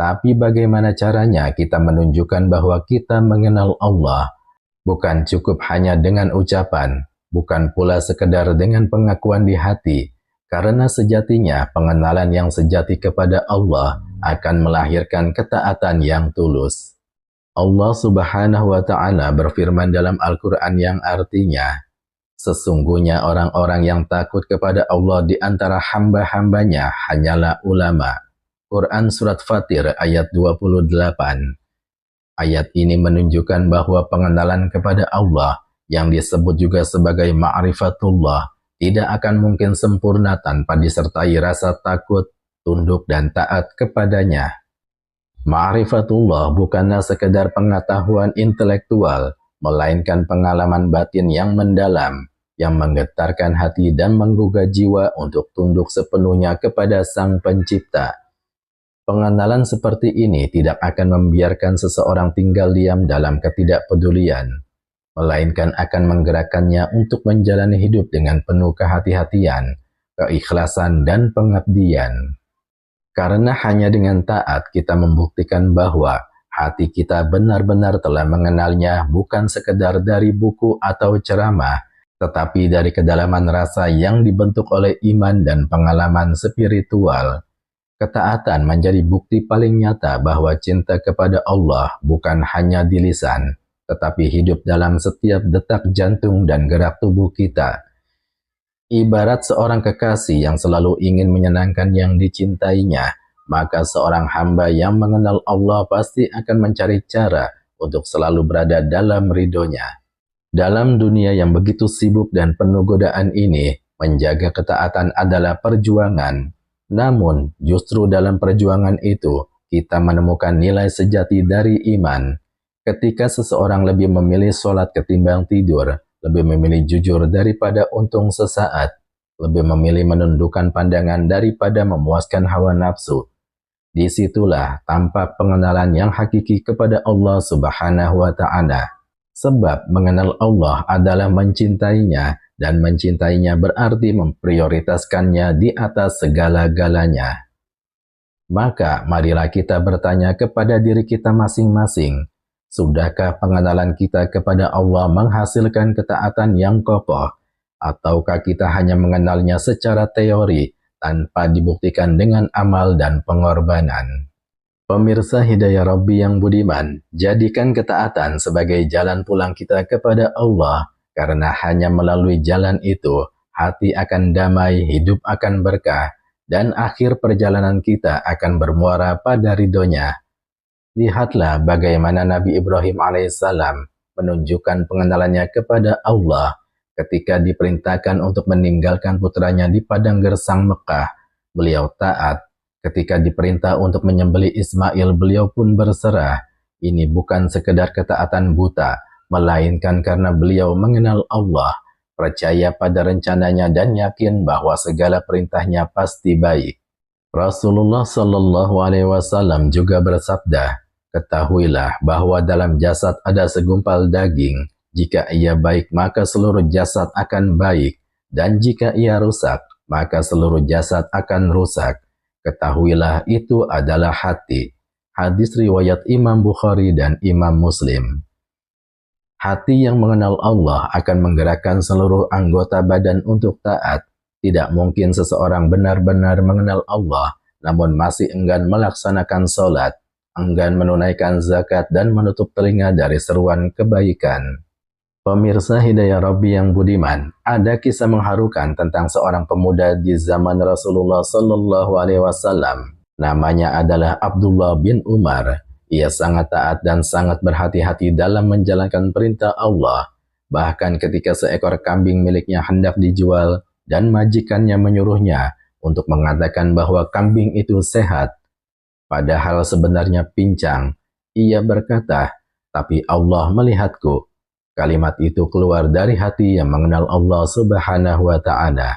Tapi bagaimana caranya kita menunjukkan bahwa kita mengenal Allah? Bukan cukup hanya dengan ucapan, bukan pula sekedar dengan pengakuan di hati, karena sejatinya pengenalan yang sejati kepada Allah akan melahirkan ketaatan yang tulus. Allah Subhanahu wa Ta'ala berfirman dalam Al-Quran yang artinya, sesungguhnya orang-orang yang takut kepada Allah di antara hamba-hambanya hanyalah ulama. Quran Surat Fatir ayat 28. Ayat ini menunjukkan bahwa pengenalan kepada Allah yang disebut juga sebagai ma'rifatullah tidak akan mungkin sempurna tanpa disertai rasa takut, tunduk, dan taat kepadanya. Ma'rifatullah bukanlah sekedar pengetahuan intelektual, melainkan pengalaman batin yang mendalam, yang menggetarkan hati dan menggugah jiwa untuk tunduk sepenuhnya kepada Sang Pencipta. Pengenalan seperti ini tidak akan membiarkan seseorang tinggal diam dalam ketidakpedulian, melainkan akan menggerakkannya untuk menjalani hidup dengan penuh kehati-hatian, keikhlasan, dan pengabdian. Karena hanya dengan taat kita membuktikan bahwa hati kita benar-benar telah mengenalnya bukan sekedar dari buku atau ceramah, tetapi dari kedalaman rasa yang dibentuk oleh iman dan pengalaman spiritual. Ketaatan menjadi bukti paling nyata bahwa cinta kepada Allah bukan hanya di lisan, tetapi hidup dalam setiap detak jantung dan gerak tubuh kita. Ibarat seorang kekasih yang selalu ingin menyenangkan yang dicintainya, maka seorang hamba yang mengenal Allah pasti akan mencari cara untuk selalu berada dalam ridhonya. Dalam dunia yang begitu sibuk dan penuh godaan ini, menjaga ketaatan adalah perjuangan. Namun, justru dalam perjuangan itu, kita menemukan nilai sejati dari iman. Ketika seseorang lebih memilih sholat ketimbang tidur, lebih memilih jujur daripada untung sesaat, lebih memilih menundukkan pandangan daripada memuaskan hawa nafsu, disitulah tampak pengenalan yang hakiki kepada Allah Subhanahu wa Ta'ala. Sebab mengenal Allah adalah mencintainya, dan mencintainya berarti memprioritaskannya di atas segala-galanya. Maka marilah kita bertanya kepada diri kita masing-masing, sudahkah pengenalan kita kepada Allah menghasilkan ketaatan yang kokoh, ataukah kita hanya mengenalnya secara teori tanpa dibuktikan dengan amal dan pengorbanan? Pemirsa Hidayah Rabbi yang budiman, jadikan ketaatan sebagai jalan pulang kita kepada Allah, karena hanya melalui jalan itu, hati akan damai, hidup akan berkah, dan akhir perjalanan kita akan bermuara pada ridhonya. Lihatlah bagaimana Nabi Ibrahim alaihissalam menunjukkan pengenalannya kepada Allah ketika diperintahkan untuk meninggalkan putranya di padang gersang Mekah. Beliau taat. Ketika diperintah untuk menyembelih Ismail, beliau pun berserah. Ini bukan sekedar ketaatan buta, melainkan karena beliau mengenal Allah, percaya pada rencananya dan yakin bahwa segala perintahnya pasti baik. Rasulullah Shallallahu Alaihi Wasallam juga bersabda, ketahuilah bahwa dalam jasad ada segumpal daging. Jika ia baik, maka seluruh jasad akan baik, dan jika ia rusak, maka seluruh jasad akan rusak. Ketahuilah itu adalah hati. Hadis riwayat Imam Bukhari dan Imam Muslim. Hati yang mengenal Allah akan menggerakkan seluruh anggota badan untuk taat. Tidak mungkin seseorang benar-benar mengenal Allah, namun masih enggan melaksanakan sholat, enggan menunaikan zakat, dan menutup telinga dari seruan kebaikan. Pemirsa Hidayah Rabbi yang budiman, ada kisah mengharukan tentang seorang pemuda di zaman Rasulullah Sallallahu Alaihi Wasallam. Namanya adalah Abdullah bin Umar. Ia sangat taat dan sangat berhati-hati dalam menjalankan perintah Allah. Bahkan ketika seekor kambing miliknya hendak dijual dan majikannya menyuruhnya untuk mengatakan bahwa kambing itu sehat, padahal sebenarnya pincang, ia berkata, "Tapi Allah melihatku." Kalimat itu keluar dari hati yang mengenal Allah Subhanahu wa Ta'ala.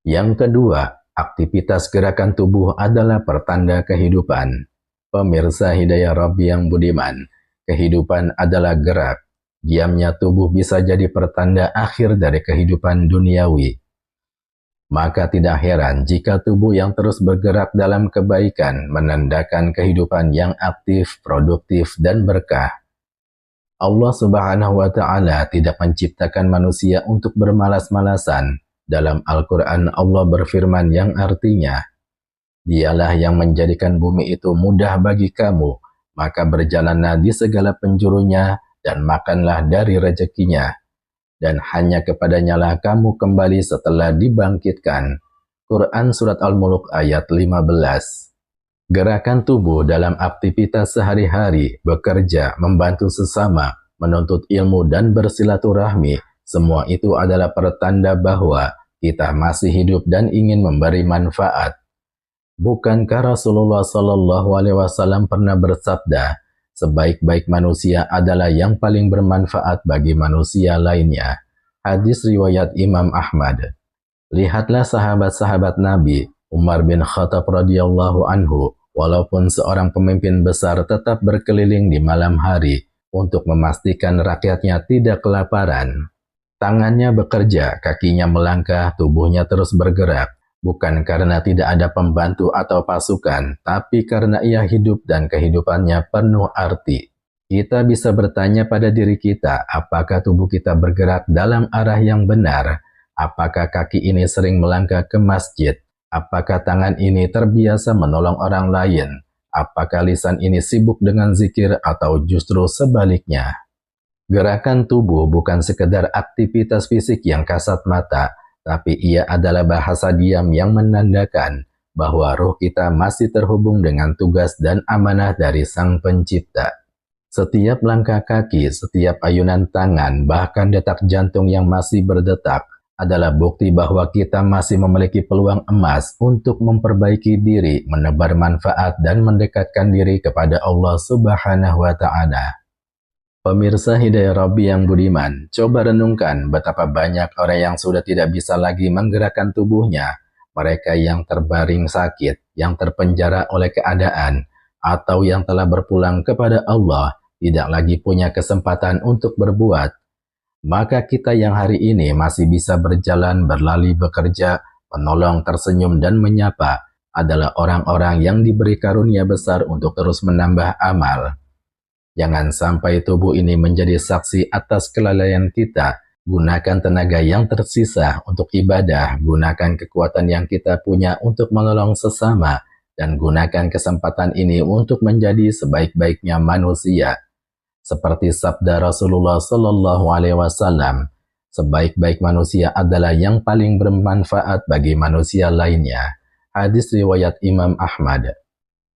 Yang kedua, aktivitas gerakan tubuh adalah pertanda kehidupan. Pemirsa Hidayah Rabbi yang budiman, kehidupan adalah gerak. Diamnya tubuh bisa jadi pertanda akhir dari kehidupan duniawi. Maka tidak heran jika tubuh yang terus bergerak dalam kebaikan menandakan kehidupan yang aktif, produktif, dan berkah. Allah Subhanahu wa Ta'ala tidak menciptakan manusia untuk bermalas-malasan. Dalam Al-Quran Allah berfirman yang artinya, Dialah yang menjadikan bumi itu mudah bagi kamu, maka berjalanlah di segala penjurunya dan makanlah dari rezekinya. Dan hanya kepadanya lah kamu kembali setelah dibangkitkan. Quran Surat Al-Mulk ayat 15. Gerakan tubuh dalam aktivitas sehari-hari, bekerja, membantu sesama, menuntut ilmu dan bersilaturahmi, semua itu adalah pertanda bahwa kita masih hidup dan ingin memberi manfaat. Bukankah Rasulullah Shallallahu Alaihi Wasallam pernah bersabda, sebaik-baik manusia adalah yang paling bermanfaat bagi manusia lainnya. Hadis riwayat Imam Ahmad. Lihatlah sahabat-sahabat Nabi, Umar bin Khattab radhiyallahu anhu, walaupun seorang pemimpin besar tetap berkeliling di malam hari untuk memastikan rakyatnya tidak kelaparan. Tangannya bekerja, kakinya melangkah, tubuhnya terus bergerak. Bukan karena tidak ada pembantu atau pasukan, tapi karena ia hidup dan kehidupannya penuh arti. Kita bisa bertanya pada diri kita, apakah tubuh kita bergerak dalam arah yang benar? Apakah kaki ini sering melangkah ke masjid? Apakah tangan ini terbiasa menolong orang lain? Apakah lisan ini sibuk dengan zikir atau justru sebaliknya? Gerakan tubuh bukan sekedar aktivitas fisik yang kasat mata, tapi ia adalah bahasa diam yang menandakan bahwa ruh kita masih terhubung dengan tugas dan amanah dari Sang Pencipta. Setiap langkah kaki, setiap ayunan tangan, bahkan detak jantung yang masih berdetak adalah bukti bahwa kita masih memiliki peluang emas untuk memperbaiki diri, menebar manfaat, dan mendekatkan diri kepada Allah Subhanahu wa Ta'ala. Pemirsa Hidayah Rabbi yang budiman, coba renungkan betapa banyak orang yang sudah tidak bisa lagi menggerakkan tubuhnya. Mereka yang terbaring sakit, yang terpenjara oleh keadaan, atau yang telah berpulang kepada Allah, tidak lagi punya kesempatan untuk berbuat. Maka kita yang hari ini masih bisa berjalan, berlari, bekerja, menolong, tersenyum, dan menyapa adalah orang-orang yang diberi karunia besar untuk terus menambah amal. Jangan sampai tubuh ini menjadi saksi atas kelalaian kita. Gunakan tenaga yang tersisa untuk ibadah, gunakan kekuatan yang kita punya untuk menolong sesama, dan gunakan kesempatan ini untuk menjadi sebaik-baiknya manusia. Seperti sabda Rasulullah Sallallahu Alaihi Wasallam, sebaik-baik manusia adalah yang paling bermanfaat bagi manusia lainnya. Hadis riwayat Imam Ahmad.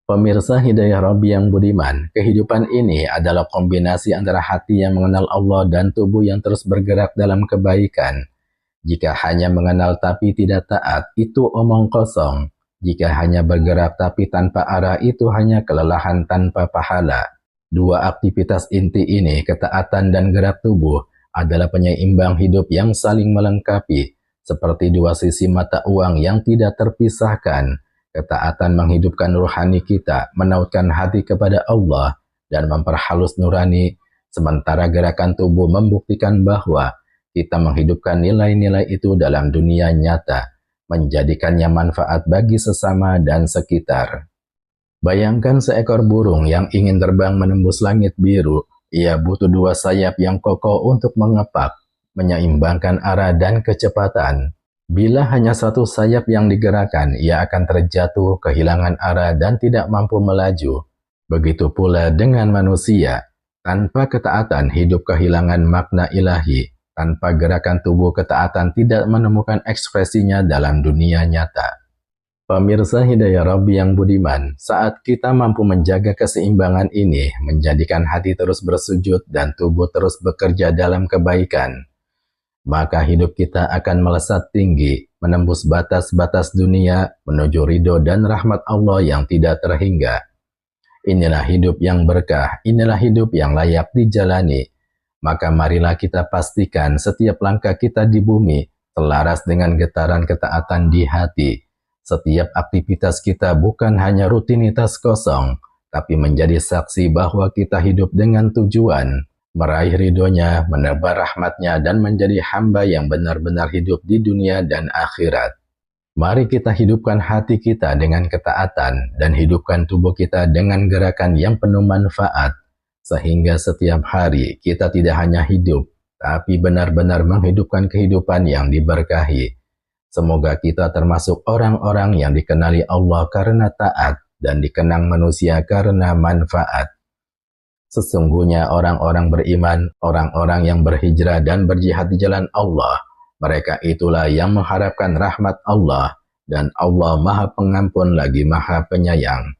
Pemirsa Hidayah Rabbi yang budiman, kehidupan ini adalah kombinasi antara hati yang mengenal Allah dan tubuh yang terus bergerak dalam kebaikan. Jika hanya mengenal tapi tidak taat, itu omong kosong. Jika hanya bergerak tapi tanpa arah, itu hanya kelelahan tanpa pahala. Dua aktivitas inti ini, ketaatan dan gerak tubuh, adalah penyeimbang hidup yang saling melengkapi, seperti dua sisi mata uang yang tidak terpisahkan. Ketaatan menghidupkan rohani kita, menautkan hati kepada Allah, dan memperhalus nurani, sementara gerakan tubuh membuktikan bahwa kita menghidupkan nilai-nilai itu dalam dunia nyata, menjadikannya manfaat bagi sesama dan sekitar. Bayangkan seekor burung yang ingin terbang menembus langit biru. Ia butuh dua sayap yang kokoh untuk mengepak, menyeimbangkan arah dan kecepatan. Bila hanya satu sayap yang digerakkan, ia akan terjatuh, kehilangan arah, dan tidak mampu melaju. Begitu pula dengan manusia. Tanpa ketaatan, hidup kehilangan makna ilahi. Tanpa gerakan tubuh, ketaatan tidak menemukan ekspresinya dalam dunia nyata. Pemirsa Hidayah Rabbi yang budiman, saat kita mampu menjaga keseimbangan ini, menjadikan hati terus bersujud dan tubuh terus bekerja dalam kebaikan, maka hidup kita akan melesat tinggi, menembus batas-batas dunia, menuju ridho dan rahmat Allah yang tidak terhingga. Inilah hidup yang berkah, inilah hidup yang layak dijalani. Maka marilah kita pastikan setiap langkah kita di bumi selaras dengan getaran ketaatan di hati. Setiap aktivitas kita bukan hanya rutinitas kosong, tapi menjadi saksi bahwa kita hidup dengan tujuan, meraih ridhonya, menebar rahmatnya, dan menjadi hamba yang benar-benar hidup di dunia dan akhirat. Mari kita hidupkan hati kita dengan ketaatan, dan hidupkan tubuh kita dengan gerakan yang penuh manfaat, sehingga setiap hari kita tidak hanya hidup, tapi benar-benar menghidupkan kehidupan yang diberkahi. Semoga kita termasuk orang-orang yang dikenali Allah karena taat dan dikenang manusia karena manfaat. Sesungguhnya orang-orang beriman, orang-orang yang berhijrah dan berjihad di jalan Allah, mereka itulah yang mengharapkan rahmat Allah, dan Allah Maha Pengampun lagi Maha Penyayang.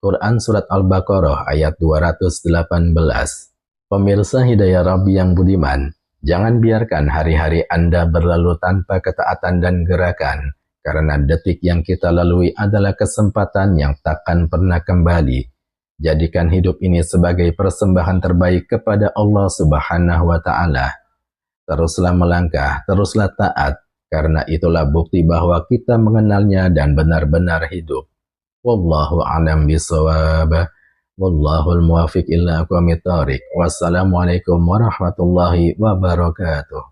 Quran Surat Al-Baqarah ayat 218. Pemirsa Hidayah Rabbi yang budiman, jangan biarkan hari-hari Anda berlalu tanpa ketaatan dan gerakan, karena detik yang kita lalui adalah kesempatan yang takkan pernah kembali. Jadikan hidup ini sebagai persembahan terbaik kepada Allah Subhanahu wa Ta'ala. Teruslah melangkah, teruslah taat, karena itulah bukti bahwa kita mengenalnya dan benar-benar hidup. Wallahu a'lam bishawab. Wallahul muwafiq ila aqwamit thoriq. Wassalamualaikum warahmatullahi wabarakatuh.